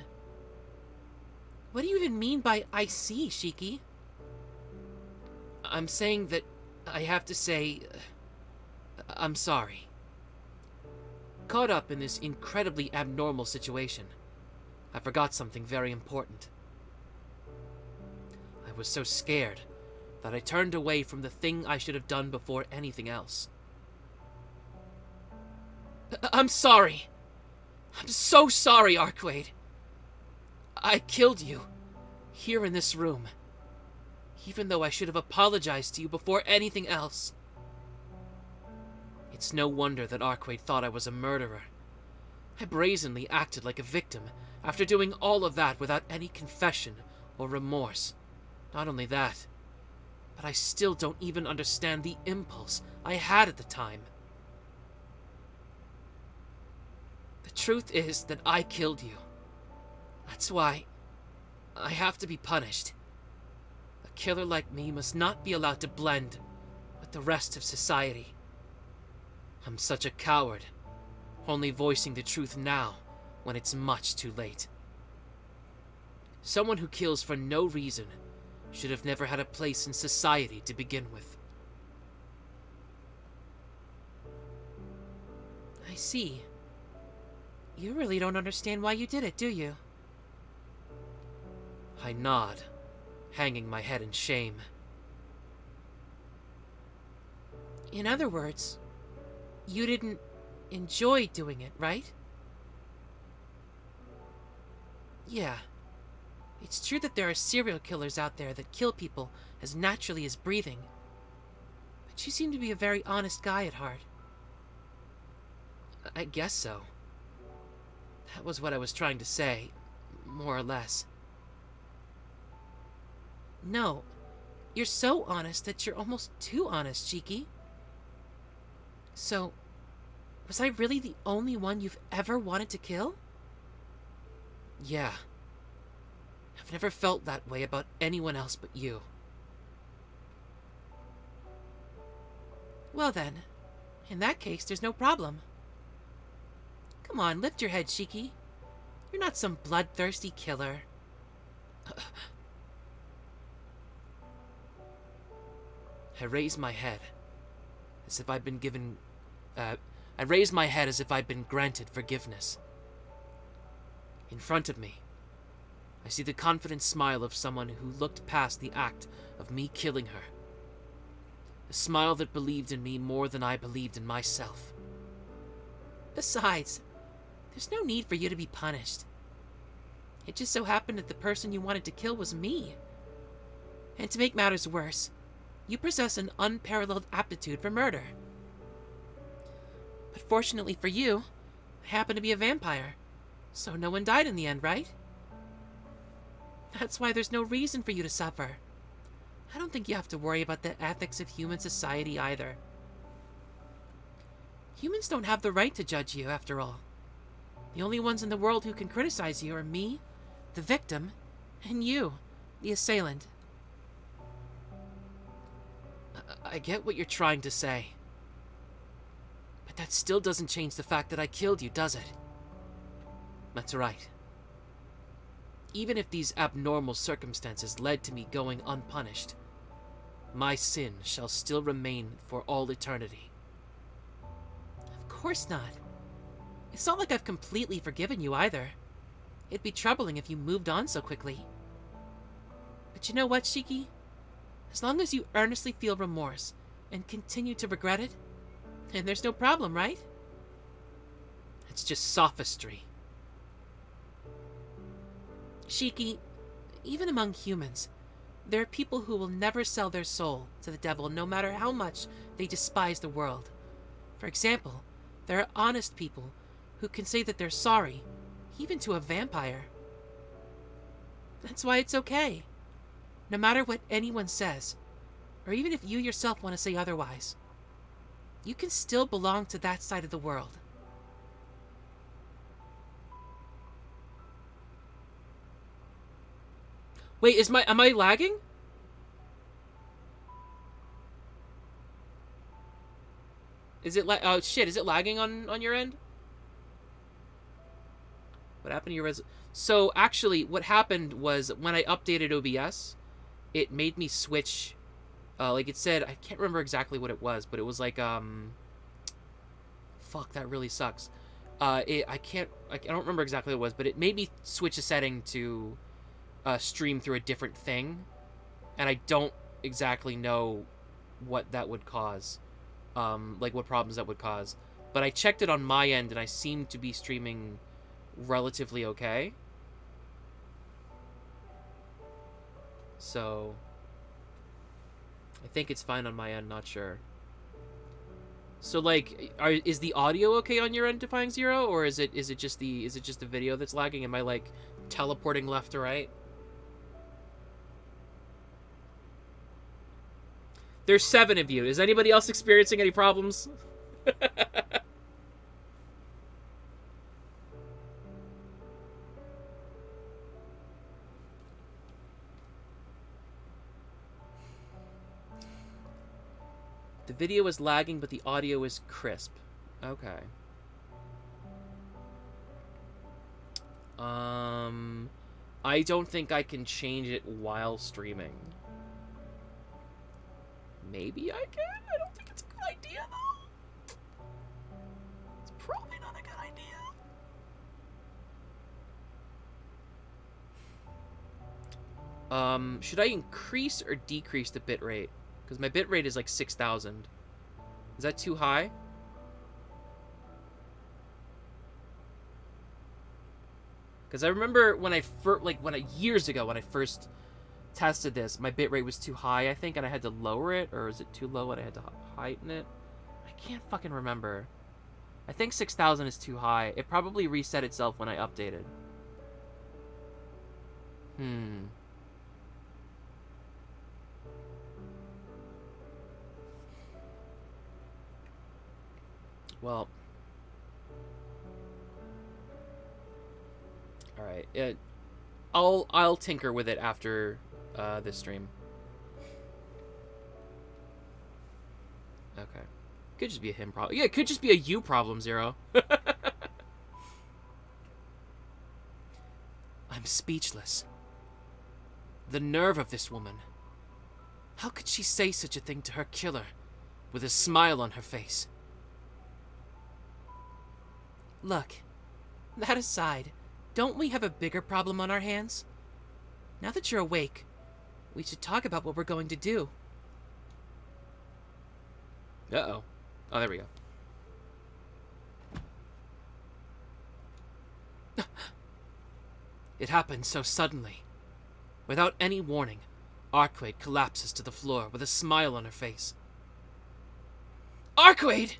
What do you even mean by I see, Shiki? I'm saying that I have to say, I'm sorry. Caught up in this incredibly abnormal situation, I forgot something very important. I was so scared that I turned away from the thing I should have done before anything else. I'm sorry. I'm so sorry, Arcueid. I killed you, here in this room, even though I should have apologized to you before anything else. It's no wonder that Arcueid thought I was a murderer. I brazenly acted like a victim after doing all of that without any confession or remorse. Not only that, but I still don't even understand the impulse I had at the time. The truth is that I killed you. That's why I have to be punished. A killer like me must not be allowed to blend with the rest of society. I'm such a coward, only voicing the truth now when it's much too late. Someone who kills for no reason should have never had a place in society to begin with. I see. You really don't understand why you did it, do you? I nod, hanging my head in shame. In other words, you didn't enjoy doing it, right? Yeah. It's true that there are serial killers out there that kill people as naturally as breathing. But you seem to be a very honest guy at heart. I guess so. That was what I was trying to say, more or less. No. You're so honest that you're almost too honest, Shiki. So, was I really the only one you've ever wanted to kill? Yeah. I've never felt that way about anyone else but you. Well then, in that case, there's no problem. Come on, lift your head, Shiki. You're not some bloodthirsty killer. I raised my head, as if I'd been given... I raised my head as if I'd been granted forgiveness. In front of me, I see the confident smile of someone who looked past the act of me killing her. A smile that believed in me more than I believed in myself. Besides, there's no need for you to be punished. It just so happened that the person you wanted to kill was me. And to make matters worse, you possess an unparalleled aptitude for murder. But fortunately for you, I happen to be a vampire, so no one died in the end, right? That's why there's no reason for you to suffer. I don't think you have to worry about the ethics of human society either. Humans don't have the right to judge you, after all. The only ones in the world who can criticize you are me, the victim, and you, the assailant. I get what you're trying to say. But that still doesn't change the fact that I killed you, does it? That's right. Even if these abnormal circumstances led to me going unpunished, my sin shall still remain for all eternity. Of course not. It's not like I've completely forgiven you either. It'd be troubling if you moved on so quickly. But you know what, Shiki? As long as you earnestly feel remorse and continue to regret it, then there's no problem, right? It's just sophistry. Shiki, even among humans, there are people who will never sell their soul to the devil no matter how much they despise the world. For example, there are honest people who can say that they're sorry, even to a vampire. That's why it's okay. no matter what anyone says, or even if you yourself want to say otherwise, you can still belong to that side of the world. Wait, am I lagging? Is it oh shit, is it lagging on your end? What happened to your So actually what happened was when I updated OBS, it made me switch like it said, I can't remember exactly what it was, but it was like fuck, that really sucks. I don't remember exactly what it was, but it made me switch a setting to stream through a different thing, and I don't exactly know what that would cause, like what problems that would cause. But I checked it on my end, and I seem to be streaming relatively okay. So I think it's fine on my end, not sure. So like, is the audio okay on your end, Defying Zero, or is it just the video that's lagging? Am I like teleporting left to right? There's 7 of you. Is anybody else experiencing any problems? The video is lagging, but the audio is crisp. Okay. I don't think I can change it while streaming. Maybe I can? I don't think it's a good idea, though. It's probably not a good idea. Should I increase or decrease the bitrate? Because my bitrate is like 6,000. Is that too high? Because I remember when years ago when I first tested this, my bitrate was too high, I think, and I had to lower it, or is it too low and I had to heighten it? I can't fucking remember. I think 6,000 is too high. It probably reset itself when I updated. Well, all right. I'll tinker with it after this stream. Okay. Could just be a him problem. Yeah, it could just be a you problem, Zero. I'm speechless. The nerve of this woman. How could she say such a thing to her killer, with a smile on her face? Look, that aside, don't we have a bigger problem on our hands? Now that you're awake, we should talk about what we're going to do. Uh-oh. Oh, there we go. It happened so suddenly. Without any warning, Arcueid collapses to the floor with a smile on her face. Arcueid!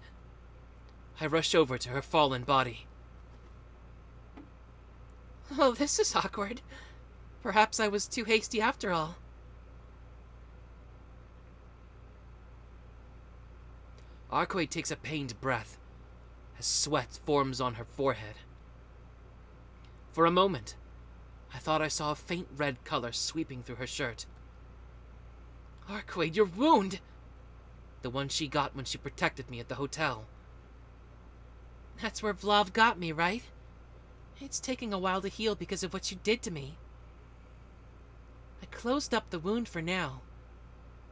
I rush over to her fallen body. Oh, this is awkward. Perhaps I was too hasty after all. Arcueid takes a pained breath as sweat forms on her forehead. For a moment, I thought I saw a faint red color sweeping through her shirt. Arcueid, your wound! The one she got when she protected me at the hotel. That's where Vlav got me, right? It's taking a while to heal because of what you did to me. I closed up the wound for now,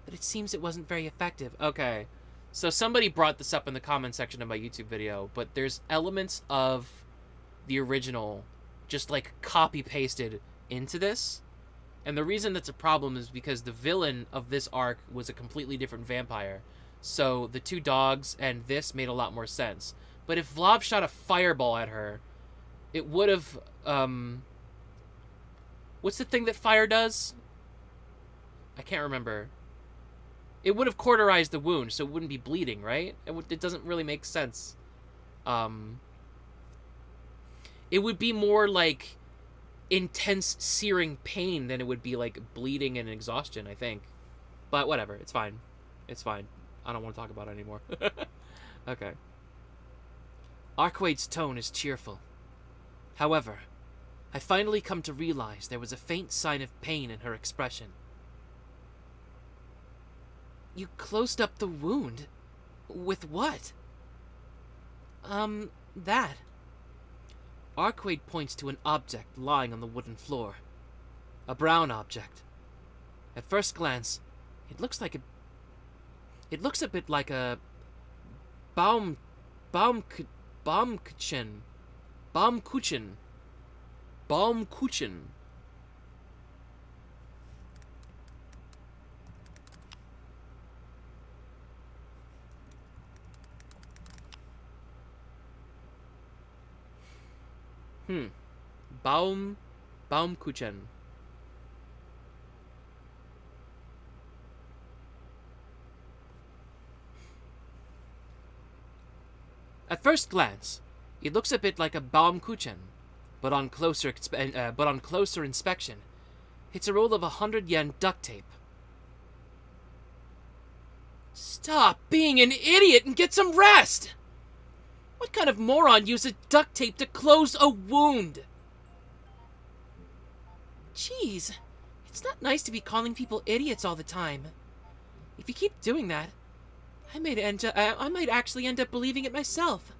but it seems it wasn't very effective. Okay. So somebody brought this up in the comment section of my YouTube video, but there's elements of the original just like copy-pasted into this. And the reason that's a problem is because the villain of this arc was a completely different vampire. So the 2 dogs and this made a lot more sense. But if Vlav shot a fireball at her, it would have, what's the thing that fire does? I can't remember. It would have cauterized the wound, so it wouldn't be bleeding, right? It doesn't really make sense. It would be more like intense searing pain than it would be like bleeding and exhaustion, I think. But whatever, it's fine. It's fine. I don't want to talk about it anymore. Okay. Arcueid's tone is cheerful. However, I finally come to realize there was a faint sign of pain in her expression. You closed up the wound? With what? That. Arcueid points to an object lying on the wooden floor. A brown object. At first glance, it looks a bit like a Baumkuchen. Baumkuchen. At first glance, it looks a bit like a Baumkuchen, but on closer inspection, it's a roll of 100 yen duct tape. Stop being an idiot and get some rest! What kind of moron uses duct tape to close a wound? Jeez, it's not nice to be calling people idiots all the time. If you keep doing that, I might actually end up believing it myself.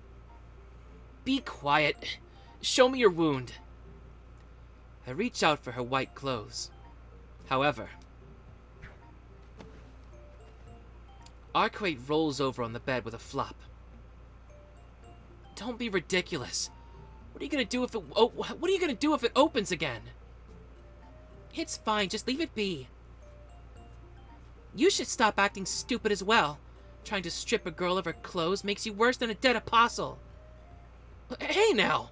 Be quiet. Show me your wound. I reach out for her white clothes. However, Arcueid rolls over on the bed with a flop. Don't be ridiculous. What are you gonna do if it opens again? It's fine, just leave it be. You should stop acting stupid as well. Trying to strip a girl of her clothes makes you worse than a dead apostle. Hey now!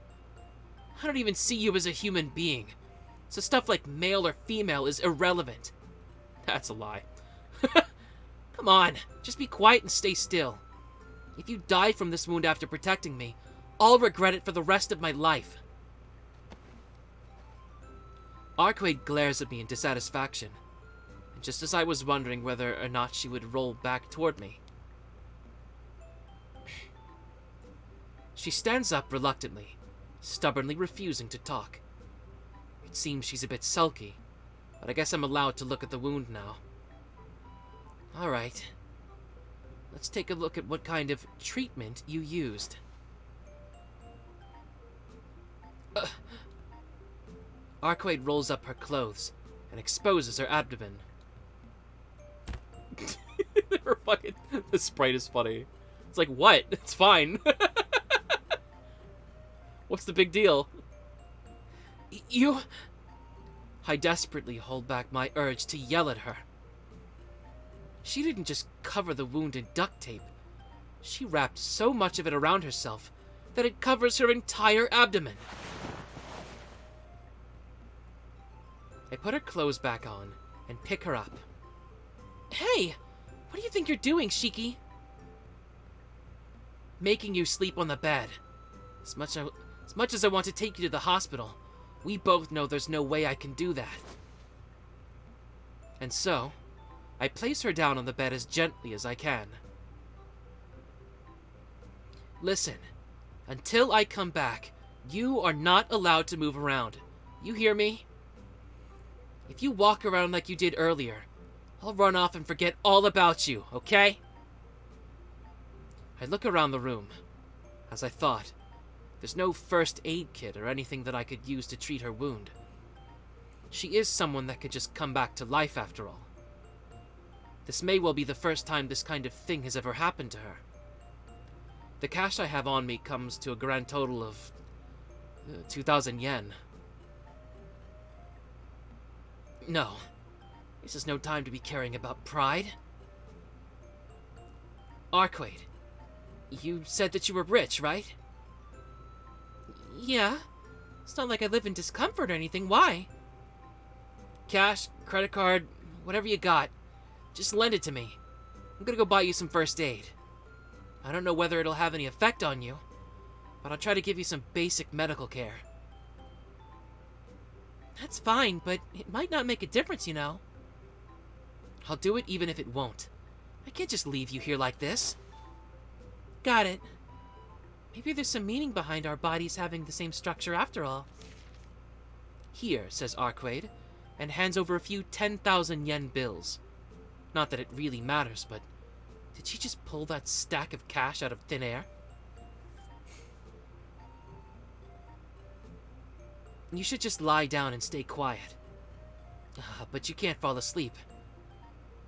I don't even see you as a human being. So stuff like male or female is irrelevant. That's a lie. Come on, just be quiet and stay still. If you die from this wound after protecting me, I'll regret it for the rest of my life. Arcueid glares at me in dissatisfaction, and just as I was wondering whether or not she would roll back toward me, she stands up reluctantly, stubbornly refusing to talk. It seems she's a bit sulky, but I guess I'm allowed to look at the wound now. Alright. Let's take a look at what kind of treatment you used. Arcueid rolls up her clothes and exposes her abdomen. The sprite is funny. It's like, what? It's fine. What's the big deal? I desperately hold back my urge to yell at her. She didn't just cover the wound in duct tape. She wrapped so much of it around herself that it covers her entire abdomen. I put her clothes back on and pick her up. Hey! What do you think you're doing, Shiki? Making you sleep on the bed. As much as I want to take you to the hospital, we both know there's no way I can do that. And so, I place her down on the bed as gently as I can. Listen, until I come back, you are not allowed to move around. You hear me? If you walk around like you did earlier, I'll run off and forget all about you, okay? I look around the room. As I thought, there's no first aid kit or anything that I could use to treat her wound. She is someone that could just come back to life after all. This may well be the first time this kind of thing has ever happened to her. The cash I have on me comes to a grand total of 2,000 yen. No, this is no time to be caring about pride. Arcueid, you said that you were rich, right? Yeah. It's not like I live in discomfort or anything. Why? Cash, credit card, whatever you got. Just lend it to me. I'm gonna go buy you some first aid. I don't know whether it'll have any effect on you, but I'll try to give you some basic medical care. That's fine, but it might not make a difference, you know. I'll do it even if it won't. I can't just leave you here like this. Got it. Maybe there's some meaning behind our bodies having the same structure after all. Here, says Arcueid, and hands over a few 10,000 yen bills. Not that it really matters, but did she just pull that stack of cash out of thin air? You should just lie down and stay quiet. But you can't fall asleep.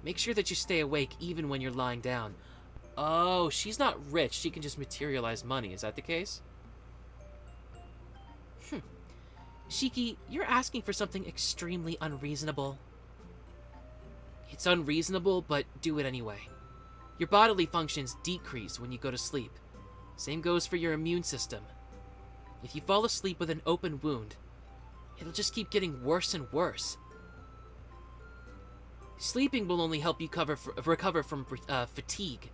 Make sure that you stay awake even when you're lying down. Oh, she's not rich. She can just materialize money. Is that the case? Shiki, you're asking for something extremely unreasonable. It's unreasonable, but do it anyway. Your bodily functions decrease when you go to sleep. Same goes for your immune system. If you fall asleep with an open wound, it'll just keep getting worse and worse. Sleeping will only help you recover from fatigue.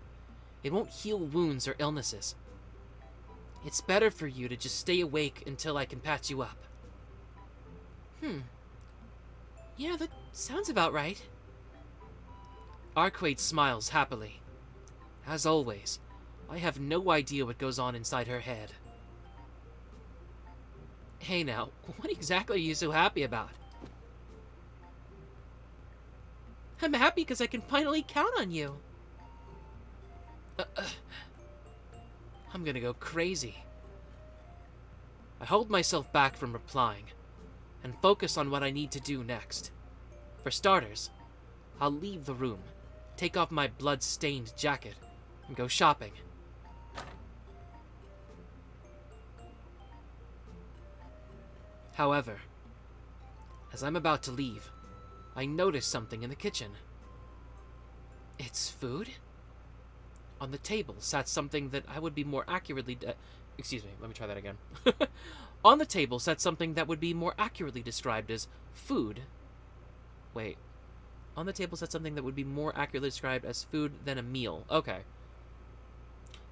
It won't heal wounds or illnesses. It's better for you to just stay awake until I can patch you up. Yeah, that sounds about right. Arcueid smiles happily. As always, I have no idea what goes on inside her head. Hey now, what exactly are you so happy about? I'm happy because I can finally count on you. I'm gonna go crazy. I hold myself back from replying, and focus on what I need to do next. For starters, I'll leave the room, take off my blood-stained jacket, and go shopping. However, as I'm about to leave, I notice something in the kitchen. It's food? On the table sat something that I would be more accurately... excuse me, let me try that again. On the table sat something that would be more accurately described as food. Wait. On the table sat something that would be more accurately described as food than a meal. Okay.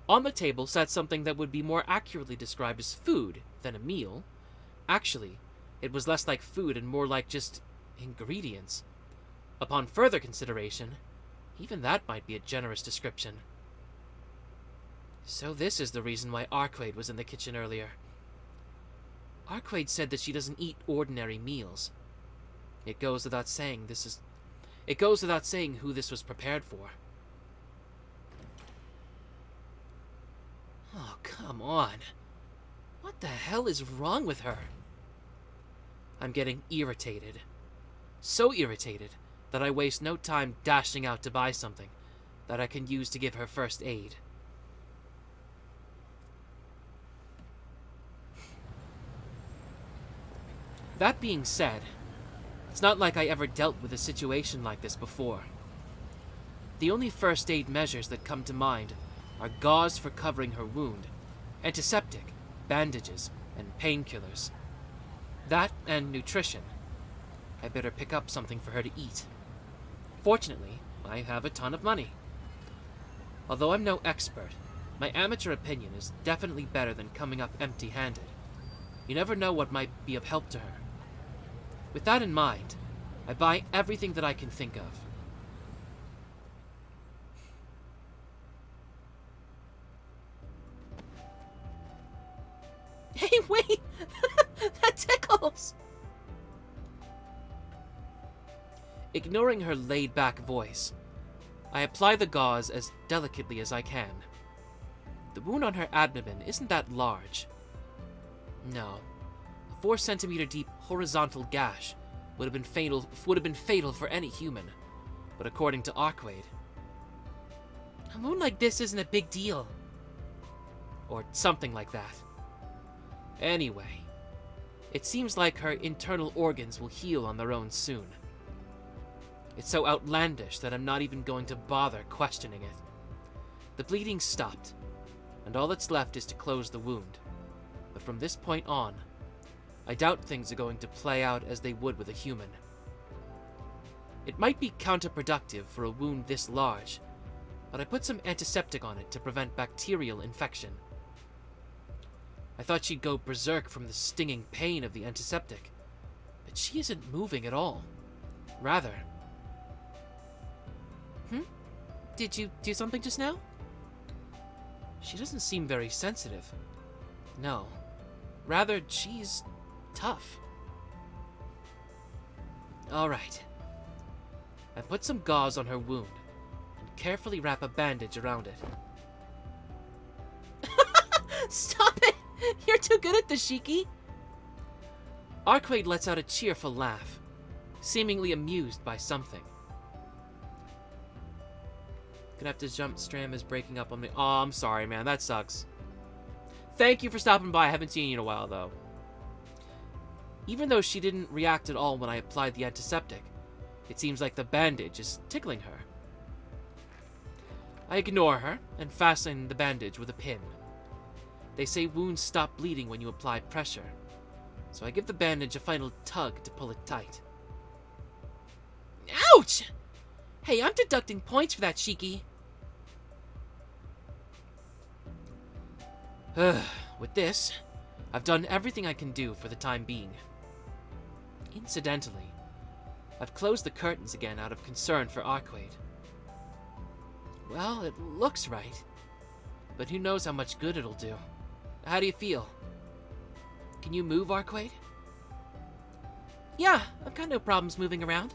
On the table sat something that would be more accurately described as food than a meal. Actually, it was less like food and more like just ingredients. Upon further consideration, even that might be a generous description. So this is the reason why Arcueid was in the kitchen earlier. Arcueid said that she doesn't eat ordinary meals. It goes without saying who this was prepared for. Oh, come on. What the hell is wrong with her? I'm getting irritated. So irritated that I waste no time dashing out to buy something that I can use to give her first aid. That being said, it's not like I ever dealt with a situation like this before. The only first aid measures that come to mind are gauze for covering her wound, antiseptic, bandages, and painkillers. That and nutrition. I better pick up something for her to eat. Fortunately, I have a ton of money. Although I'm no expert, my amateur opinion is definitely better than coming up empty-handed. You never know what might be of help to her. With that in mind, I buy everything that I can think of. Hey, wait! That tickles! Ignoring her laid-back voice, I apply the gauze as delicately as I can. The wound on her abdomen isn't that large. No, a 4 centimeter deep horizontal gash would have been fatal for any human, but according to Arcueid, a wound like this isn't a big deal. Or something like that. Anyway, it seems like her internal organs will heal on their own soon. It's so outlandish that I'm not even going to bother questioning it. The bleeding stopped, and all that's left is to close the wound. But from this point on, I doubt things are going to play out as they would with a human. It might be counterproductive for a wound this large, but I put some antiseptic on it to prevent bacterial infection. I thought she'd go berserk from the stinging pain of the antiseptic, but She isn't moving at all. Rather. Did you do something just now? She doesn't seem very sensitive. No. Rather, she's tough. Alright. I put some gauze on her wound and carefully wrap a bandage around it. Stop it! You're too good at this, Shiki! Arcueid lets out a cheerful laugh, seemingly amused by something. Gonna have to jump. Stram is breaking up on me. Oh, I'm sorry, man. That sucks. Thank you for stopping by. I haven't seen you in a while, though. Even though she didn't react at all when I applied the antiseptic, it seems like the bandage is tickling her. I ignore her and fasten the bandage with a pin. They say wounds stop bleeding when you apply pressure, so I give the bandage a final tug to pull it tight. Ouch! Hey, I'm deducting points for that, Shiki. With this, I've done everything I can do for the time being. Incidentally, I've closed the curtains again out of concern for Arcueid. Well, it looks right, but who knows how much good it'll do. How do you feel? Can you move, Arcueid? Yeah, I've got no problems moving around.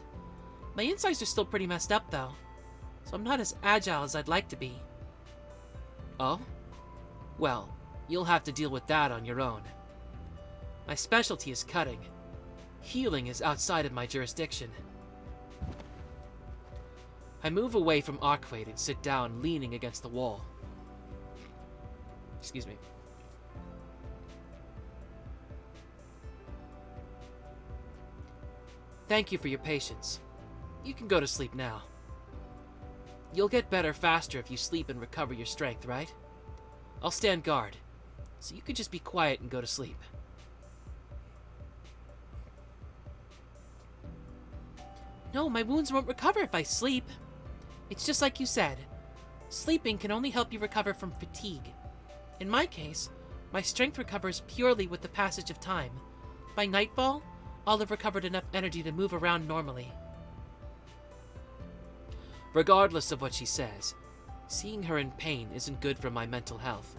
My insides are still pretty messed up, though, so I'm not as agile as I'd like to be. Oh? Well, you'll have to deal with that on your own. My specialty is cutting. Healing is outside of my jurisdiction. I move away from Arcueid and sit down, leaning against the wall. Excuse me. Thank you for your patience. You can go to sleep now. You'll get better faster if you sleep and recover your strength, right? I'll stand guard, so you can just be quiet and go to sleep. No, my wounds won't recover if I sleep. It's just like you said. Sleeping can only help you recover from fatigue. In my case, my strength recovers purely with the passage of time. By nightfall, I'll have recovered enough energy to move around normally. Regardless of what she says, seeing her in pain isn't good for my mental health.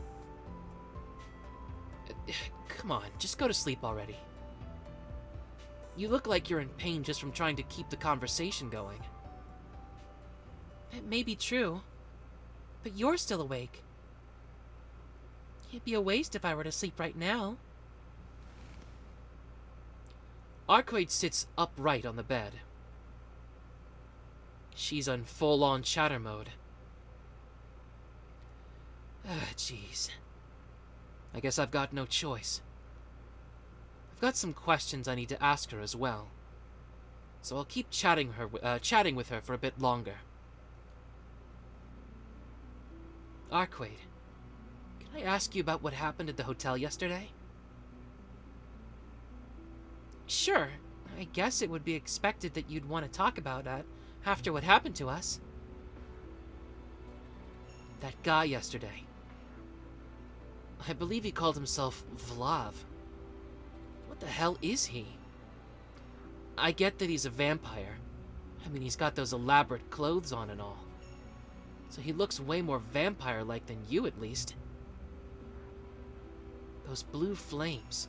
Come on, just go to sleep already. You look like you're in pain just from trying to keep the conversation going. It may be true, but you're still awake. It'd be a waste if I were to sleep right now. Arcueid sits upright on the bed. She's on full-on chatter mode. Jeez. I guess I've got no choice. I've got some questions I need to ask her as well, so I'll keep chatting with her for a bit longer. Arcueid, can I ask you about what happened at the hotel yesterday? Sure. I guess it would be expected that you'd want to talk about that after what happened to us. That guy yesterday. I believe he called himself Vlav. What the hell is he? I get that he's a vampire. I mean, he's got those elaborate clothes on and all. So he looks way more vampire-like than you, at least. Those blue flames.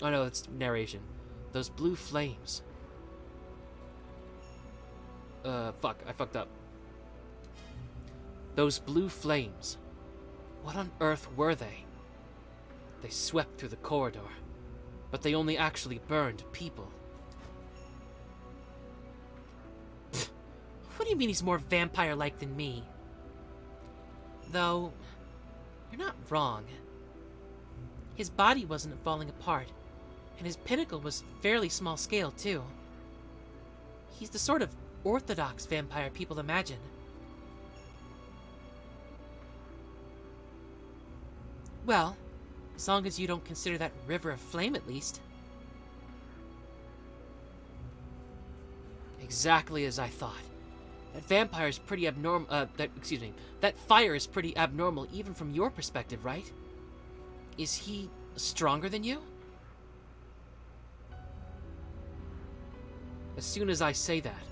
Oh no, it's narration. Those blue flames. Fuck, I fucked up. Those blue flames. What on earth were they? They swept through the corridor, but they only actually burned people. What do you mean he's more vampire-like than me? Though, you're not wrong. His body wasn't falling apart, and his pinnacle was fairly small scale, too. He's the sort of orthodox vampire people imagine. Well, as long as you don't consider that river of flame, at least. Exactly as I thought. That vampire is pretty abnormal, that fire is pretty abnormal even from your perspective, right? Is he stronger than you? As soon as I say that,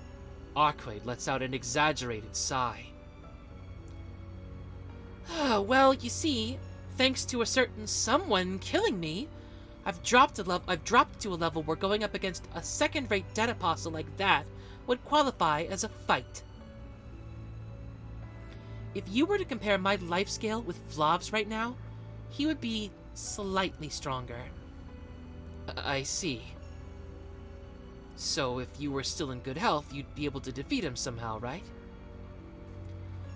Arcueid lets out an exaggerated sigh. Well, you see, thanks to a certain someone killing me, I've dropped to a level where going up against a second-rate dead apostle like that would qualify as a fight. If you were to compare my life scale with Vlav's right now, he would be slightly stronger. I see. So if you were still in good health, you'd be able to defeat him somehow, right?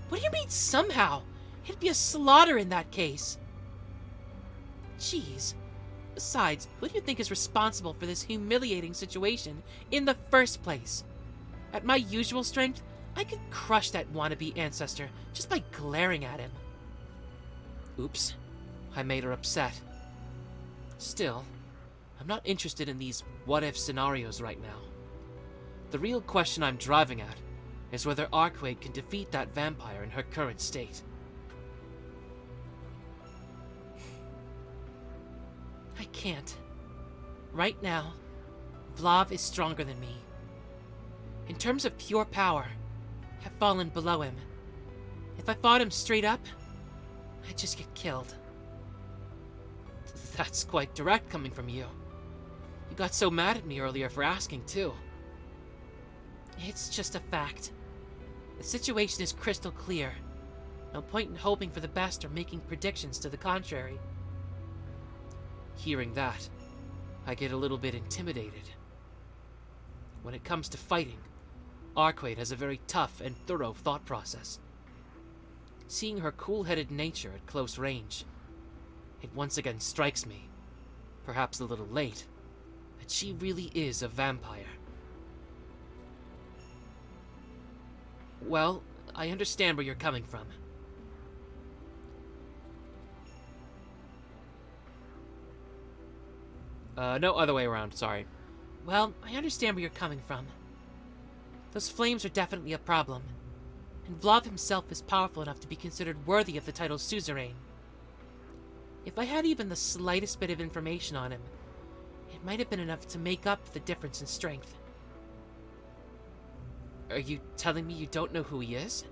What do you mean somehow? It'd be a slaughter in that case. Jeez. Besides, who do you think is responsible for this humiliating situation in the first place? At my usual strength, I could crush that wannabe ancestor just by glaring at him. Oops, I made her upset. Still, I'm not interested in these what-if scenarios right now. The real question I'm driving at is whether Arcueid can defeat that vampire in her current state. I can't. Right now, Vlav is stronger than me. In terms of pure power, I've fallen below him. If I fought him straight up, I'd just get killed. That's quite direct coming from you. You got so mad at me earlier for asking, too. It's just a fact. The situation is crystal clear. No point in hoping for the best or making predictions to the contrary. Hearing that, I get a little bit intimidated. When it comes to fighting, Arcueid has a very tough and thorough thought process. Seeing her cool-headed nature at close range, it once again strikes me, perhaps a little late, that she really is a vampire. Well, I understand where you're coming from. No, other way around, sorry. Well, I understand where you're coming from. Those flames are definitely a problem, and Vlav himself is powerful enough to be considered worthy of the title suzerain. If I had even the slightest bit of information on him, it might have been enough to make up the difference in strength. Are you telling me you don't know who he is?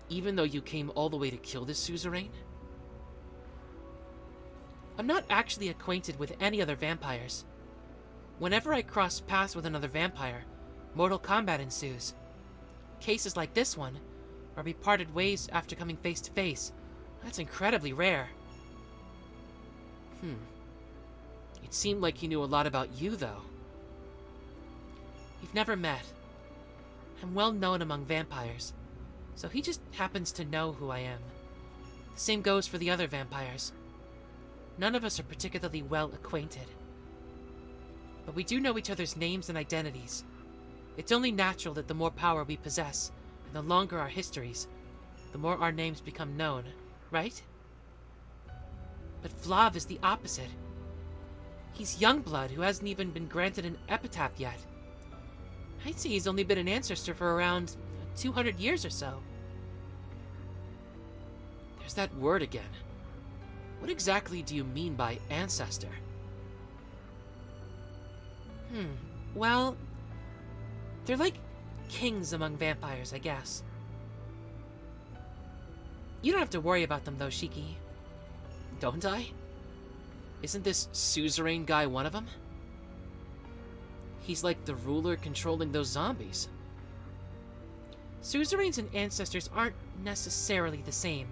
Even though you came all the way to kill this suzerain? I'm not actually acquainted with any other vampires. Whenever I cross paths with another vampire, mortal combat ensues. Cases like this one, where we parted ways after coming face to face, that's incredibly rare. It seemed like he knew a lot about you, though. We've never met. I'm well known among vampires, so he just happens to know who I am. The same goes for the other vampires. None of us are particularly well acquainted. But we do know each other's names and identities. It's only natural that the more power we possess, and the longer our histories, the more our names become known, right? But Vlav is the opposite. He's young blood who hasn't even been granted an epitaph yet. I'd say he's only been an ancestor for around 200 years or so. There's that word again. What exactly do you mean by ancestor? Well, they're like kings among vampires, I guess. You don't have to worry about them though, Shiki. Don't I? Isn't this suzerain guy one of them? He's like the ruler controlling those zombies. Suzerains and ancestors aren't necessarily the same.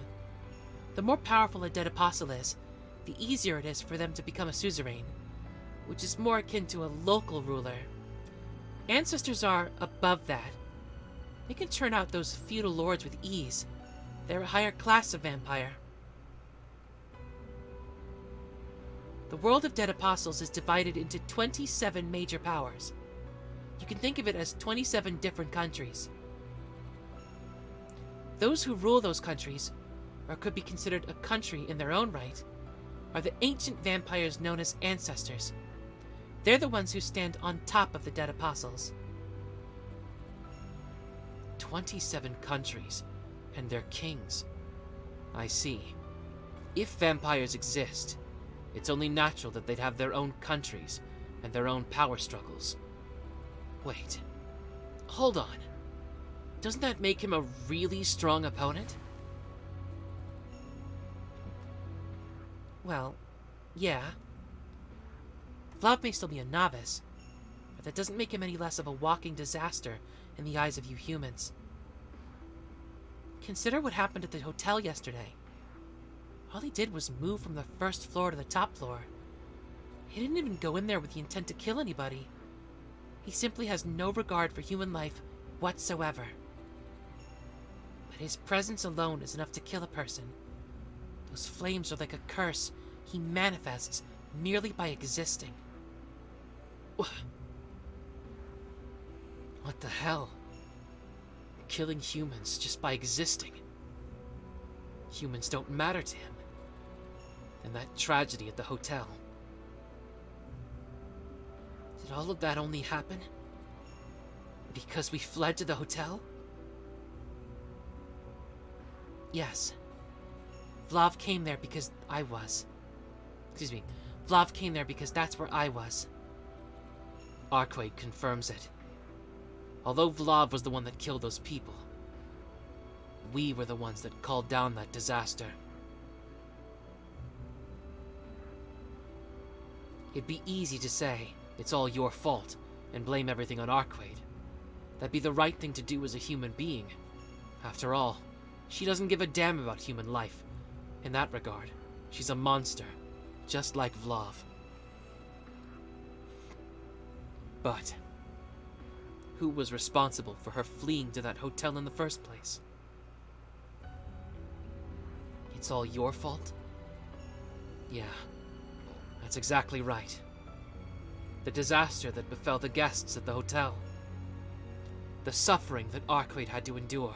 The more powerful a dead apostle is, the easier it is for them to become a suzerain, which is more akin to a local ruler. Ancestors are above that. They can turn out those feudal lords with ease. They're a higher class of vampire. The world of dead apostles is divided into 27 major powers. You can think of it as 27 different countries. Those who rule those countries, or could be considered a country in their own right, are the ancient vampires known as ancestors. They're the ones who stand on top of the dead apostles. 27 countries, and their kings. I see. If vampires exist, it's only natural that they'd have their own countries, and their own power struggles. Wait, hold on. Doesn't that make him a really strong opponent? Well, yeah. Vlad may still be a novice, but that doesn't make him any less of a walking disaster in the eyes of you humans. Consider what happened at the hotel yesterday. All he did was move from the first floor to the top floor. He didn't even go in there with the intent to kill anybody. He simply has no regard for human life whatsoever. But his presence alone is enough to kill a person. Those flames are like a curse he manifests merely by existing. What the hell? Killing humans just by existing. Humans don't matter to him. And that tragedy at the hotel. Did all of that only happen because we fled to the hotel? Yes. Vlav came there because I was. Vlav came there because that's where I was. Arcueid confirms it. Although Vlav was the one that killed those people, we were the ones that called down that disaster. It'd be easy to say, it's all your fault, and blame everything on Arcueid. That'd be the right thing to do as a human being. After all, she doesn't give a damn about human life. In that regard, she's a monster, just like Vlav. But who was responsible for her fleeing to that hotel in the first place? It's all your fault? Yeah, that's exactly right. The disaster that befell the guests at the hotel. The suffering that Arcueid had to endure.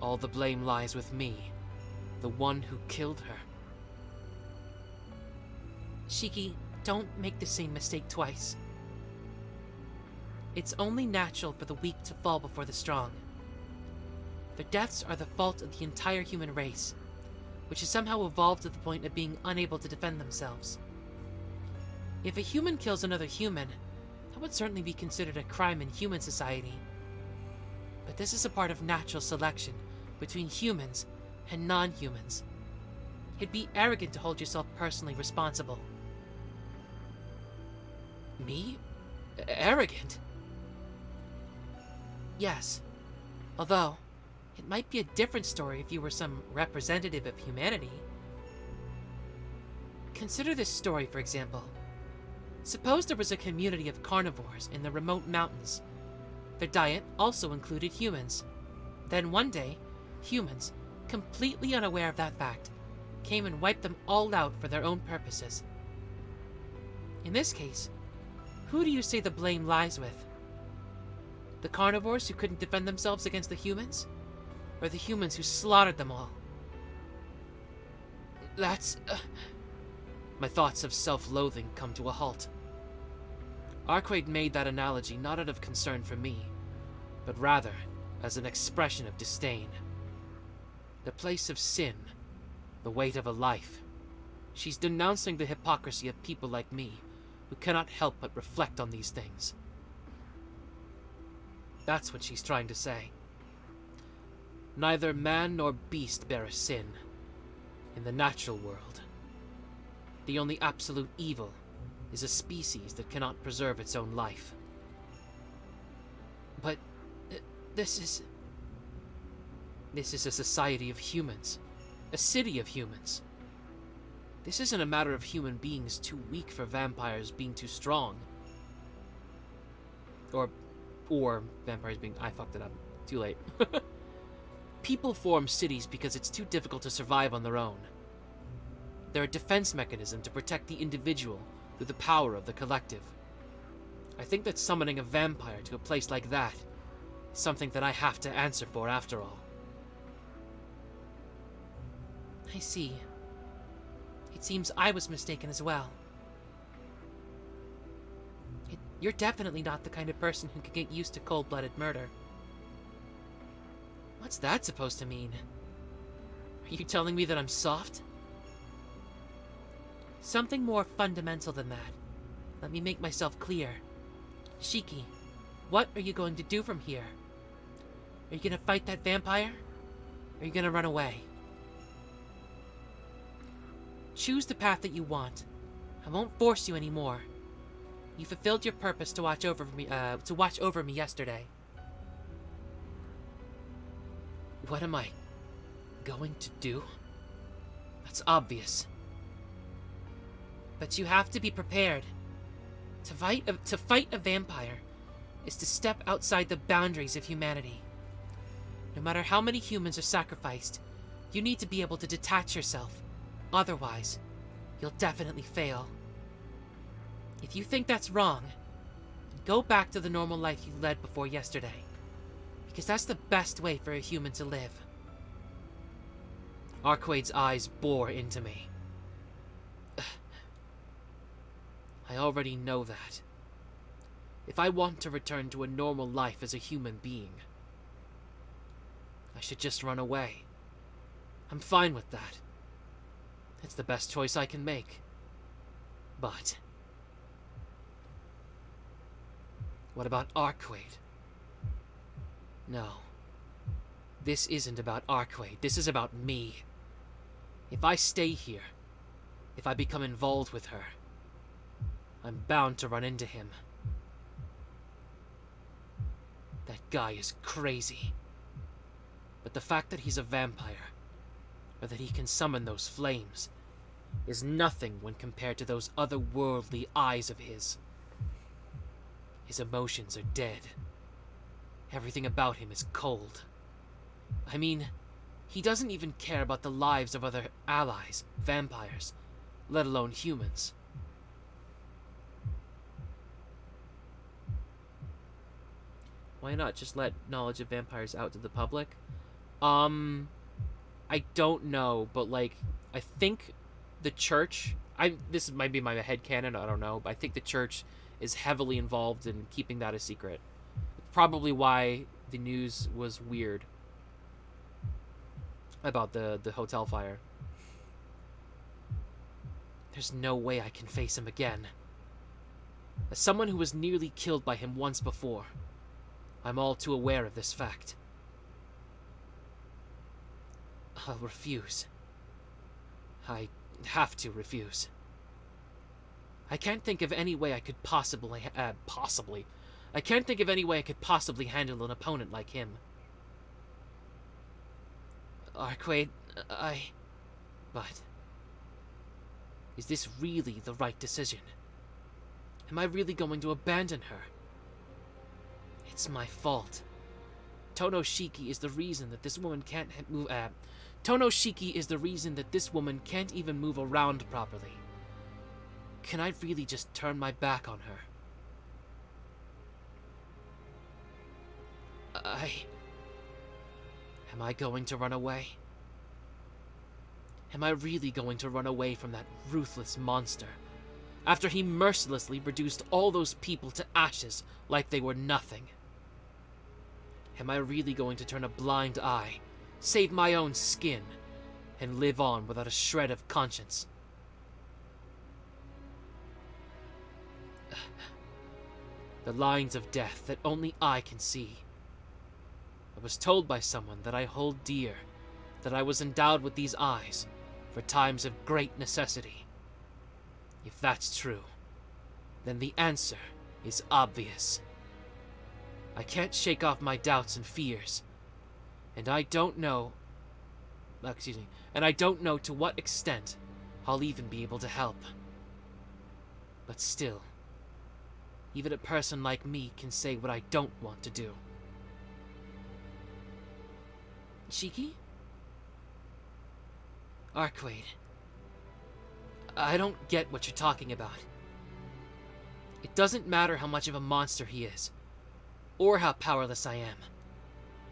All the blame lies with me, the one who killed her. Shiki, don't make the same mistake twice. It's only natural for the weak to fall before the strong. Their deaths are the fault of the entire human race, which has somehow evolved to the point of being unable to defend themselves. If a human kills another human, that would certainly be considered a crime in human society. But this is a part of natural selection between humans and non-humans. It'd be arrogant to hold yourself personally responsible. Me? Arrogant? Yes. Although, it might be a different story if you were some representative of humanity. Consider this story, for example. Suppose there was a community of carnivores in the remote mountains. Their diet also included humans. Then one day, humans, completely unaware of that fact, came and wiped them all out for their own purposes. In this case, who do you say the blame lies with? The carnivores who couldn't defend themselves against the humans? Or the humans who slaughtered them all? That's... My thoughts of self-loathing come to a halt. Arcueid made that analogy not out of concern for me, but rather as an expression of disdain. The place of sin, the weight of a life. She's denouncing the hypocrisy of people like me, who cannot help but reflect on these things. That's what she's trying to say. Neither man nor beast bear a sin in the natural world. The only absolute evil is a species that cannot preserve its own life. But this is a society of humans, a city of humans. This isn't a matter of human beings too weak for vampires being too strong. Or vampires being... I fucked it up. Too late. People form cities because it's too difficult to survive on their own. They're a defense mechanism to protect the individual through the power of the collective. I think that summoning a vampire to a place like that is something that I have to answer for after all. I see. It seems I was mistaken as well. You're definitely not the kind of person who can get used to cold-blooded murder. What's that supposed to mean? Are you telling me that I'm soft? Something more fundamental than that. Let me make myself clear. Shiki, what are you going to do from here? Are you gonna fight that vampire? Or are you gonna run away? Choose the path that you want. I won't force you anymore. You fulfilled your purpose to watch over me yesterday. What am I going to do? That's obvious. But you have to be prepared. To fight a vampire is to step outside the boundaries of humanity. No matter how many humans are sacrificed, you need to be able to detach yourself. Otherwise, you'll definitely fail. If you think that's wrong, go back to the normal life you led before yesterday. Because that's the best way for a human to live. Arcueid's eyes bore into me. I already know that. If I want to return to a normal life as a human being, I should just run away. I'm fine with that. It's the best choice I can make. But what about Arcueid? No. This isn't about Arcueid. This is about me. If I stay here, if I become involved with her, I'm bound to run into him. That guy is crazy. But the fact that he's a vampire, or that he can summon those flames, is nothing when compared to those otherworldly eyes of his. His emotions are dead. Everything about him is cold. I mean, he doesn't even care about the lives of other allies, vampires, let alone humans. Why not just let knowledge of vampires out to the public? I don't know, but like, I think the church, this might be my headcanon, I don't know, but I think the church is heavily involved in keeping that a secret. Probably why the news was weird about the hotel fire. There's no way I can face him again. As someone who was nearly killed by him once before, I'm all too aware of this fact. I'll refuse. I have to refuse. I can't think of any way I could possibly... I can't think of any way I could possibly handle an opponent like him. Arcueid, But... is this really the right decision? Am I really going to abandon her? It's my fault. Tohno Shiki is the reason that this woman can't move... Tohno Shiki is the reason that this woman can't even move around properly. Can I really just turn my back on her? Am I going to run away? Am I really going to run away from that ruthless monster, after he mercilessly reduced all those people to ashes like they were nothing? Am I really going to turn a blind eye, save my own skin, and live on without a shred of conscience? The lines of death that only I can see. I was told by someone that I hold dear that I was endowed with these eyes for times of great necessity. If that's true, then the answer is obvious. I can't shake off my doubts and fears, and I don't know to what extent I'll even be able to help. But still, even a person like me can say what I don't want to do. Shiki? Arcueid. I don't get what you're talking about. It doesn't matter how much of a monster he is, or how powerless I am.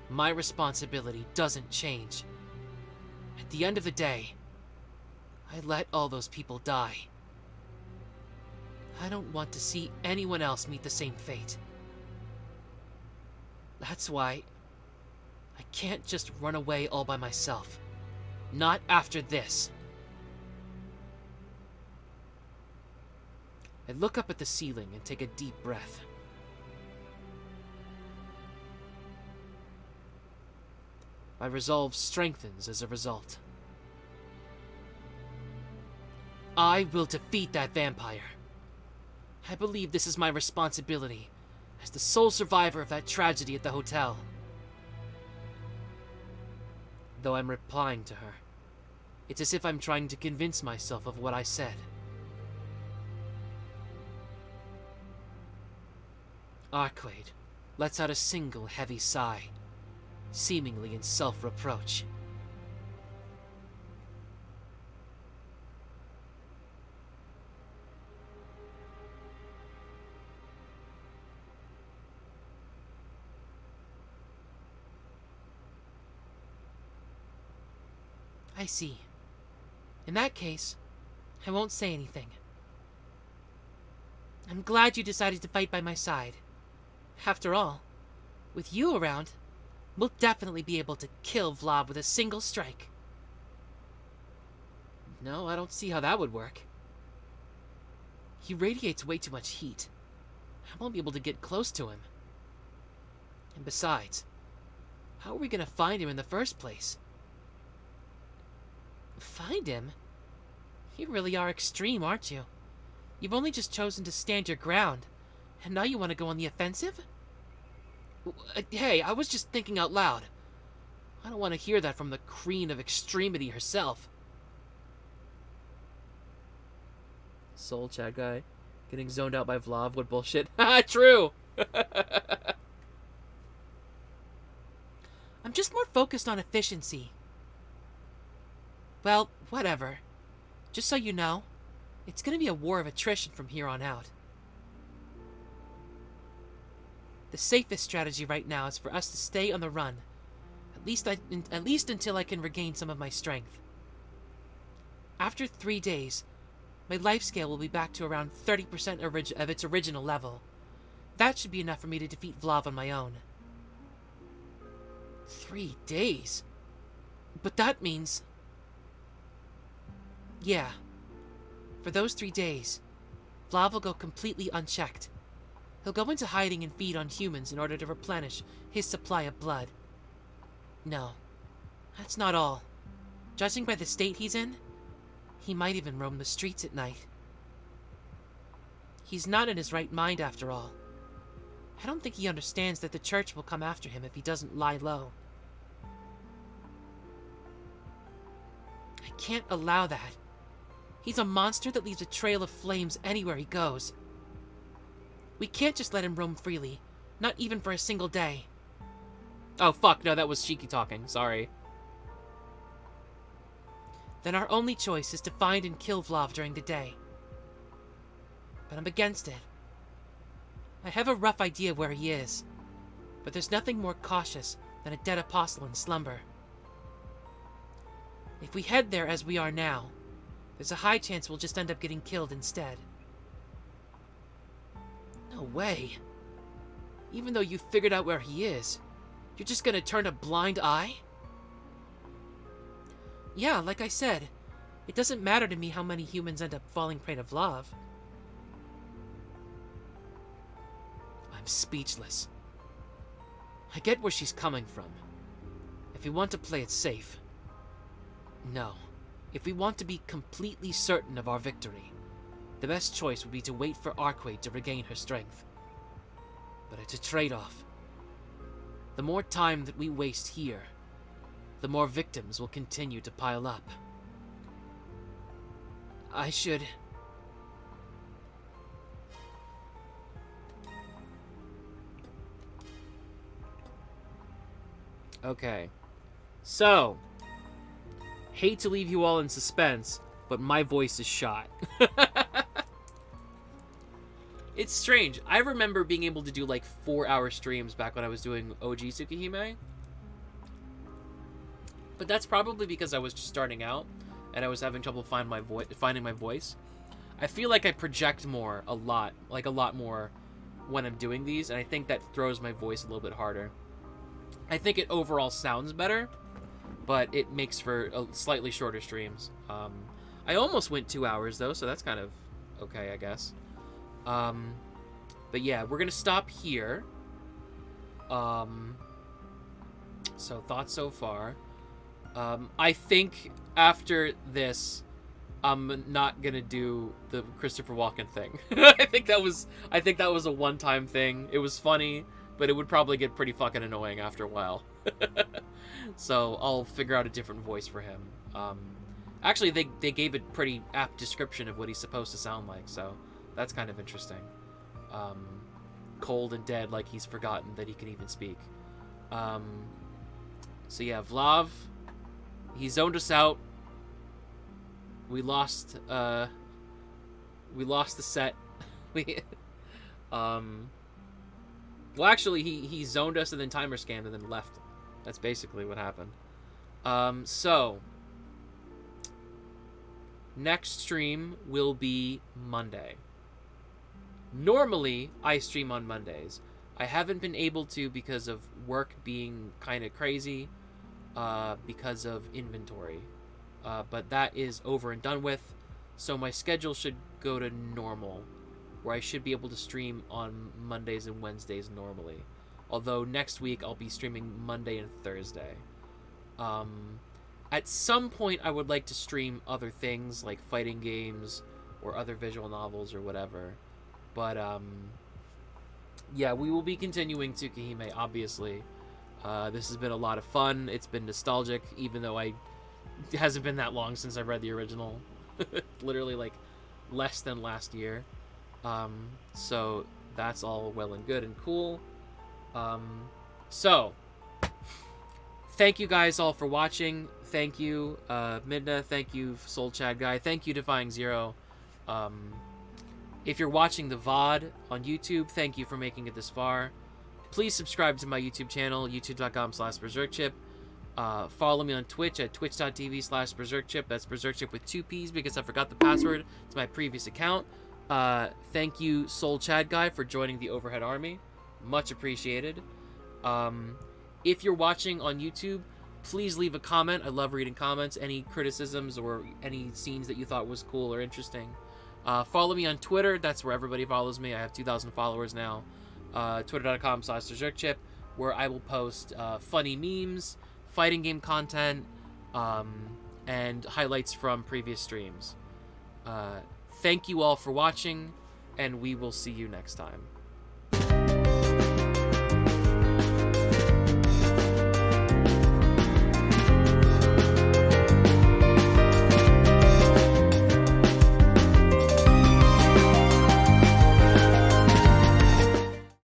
My responsibility doesn't change. At the end of the day, I let all those people die. I don't want to see anyone else meet the same fate. That's why I can't just run away all by myself. Not after this. I look up at the ceiling and take a deep breath. My resolve strengthens as a result. I will defeat that vampire. I believe this is my responsibility as the sole survivor of that tragedy at the hotel. Though I'm replying to her, it's as if I'm trying to convince myself of what I said. Arcueid lets out a single heavy sigh, seemingly in self-reproach. I see. In that case, I won't say anything. I'm glad you decided to fight by my side. After all, with you around, we'll definitely be able to kill Vlad with a single strike. No, I don't see how that would work. He radiates way too much heat. I won't be able to get close to him. And besides, how are we gonna find him in the first place? Find him? You really are extreme, aren't you? You've only just chosen to stand your ground, and now you want to go on the offensive? Hey, I was just thinking out loud. I don't want to hear that from the queen of extremity herself. Soul chat guy. Getting zoned out by Vlad. What bullshit. Haha, true! I'm just more focused on efficiency. Well, whatever. Just so you know, it's gonna be a war of attrition from here on out. The safest strategy right now is for us to stay on the run, at least until I can regain some of my strength. After 3 days, my life scale will be back to around 30% of its original level. That should be enough for me to defeat Vlad on my own. 3 days? But that means... Yeah. For those 3 days, Vlad will go completely unchecked. He'll go into hiding and feed on humans in order to replenish his supply of blood. No, that's not all. Judging by the state he's in, he might even roam the streets at night. He's not in his right mind after all. I don't think he understands that the church will come after him if he doesn't lie low. I can't allow that. He's a monster that leaves a trail of flames anywhere he goes. We can't just let him roam freely, not even for a single day. Oh fuck, no, that was Shiki talking, sorry. Then our only choice is to find and kill Vlad during the day. But I'm against it. I have a rough idea of where he is, but there's nothing more cautious than a dead apostle in slumber. If we head there as we are now, there's a high chance we'll just end up getting killed instead. No way. Even though you figured out where he is, you're just gonna turn a blind eye? Yeah, like I said, it doesn't matter to me how many humans end up falling prey to Vlad. I'm speechless. I get where she's coming from. If we want to play it safe. No. If we want to be completely certain of our victory, the best choice would be to wait for Arcueid to regain her strength. But it's a trade-off. The more time that we waste here, the more victims will continue to pile up. I should... Okay. So... hate to leave you all in suspense, but my voice is shot. It's strange. I remember being able to do like 4-hour streams back when I was doing OG Tsukihime. But that's probably because I was just starting out and I was having trouble finding my voice. I feel like I project more, a lot more when I'm doing these, and I think that throws my voice a little bit harder. I think it overall sounds better, but it makes for slightly shorter streams. I almost went 2 hours, though, so that's kind of okay, I guess. But yeah, we're gonna stop here. So thoughts so far. I think after this, I'm not gonna do the Christopher Walken thing. I think that was a one-time thing. It was funny, but it would probably get pretty fucking annoying after a while. So I'll figure out a different voice for him. Actually, they gave a pretty apt description of what he's supposed to sound like, so that's kind of interesting. Cold and dead, like he's forgotten that he can even speak. So yeah, Vlav, he zoned us out. We lost the set. Well, actually, he zoned us and then timer scanned and then left. That's basically what happened. So next stream will be Monday. Normally, I stream on Mondays. I haven't been able to because of work being kind of crazy, because of inventory. But that is over and done with, so my schedule should go to normal, where I should be able to stream on Mondays and Wednesdays normally. Although next week I'll be streaming Monday and Thursday. At some point I would like to stream other things like fighting games or other visual novels or whatever. But yeah, we will be continuing Tsukihime, obviously. This has been a lot of fun. It's been nostalgic, even though it hasn't been that long since I read the original. Literally like less than last year. So that's all well and good and cool. So thank you guys all for watching. Thank you, Midna. Thank you, Soul Chad Guy. Thank you, Defying Zero. If you're watching the VOD on YouTube, thank you for making it this far. Please subscribe to my YouTube channel, youtube.com/BerserkChip. Follow me on Twitch at twitch.tv/BerserkChip. That's BerserkChip with 2 P's because I forgot the password to my previous account. Thank you, Soul Chad Guy, for joining the Overhead Army. Much appreciated. If you're watching on YouTube, please leave a comment. I love reading comments, any criticisms or any scenes that you thought was cool or interesting. Follow me on Twitter. That's where everybody follows me. I have 2,000 followers now. Twitter.com/BerserkChip, where I will post funny memes, fighting game content, and highlights from previous streams. Thank you all for watching, and we will see you next time.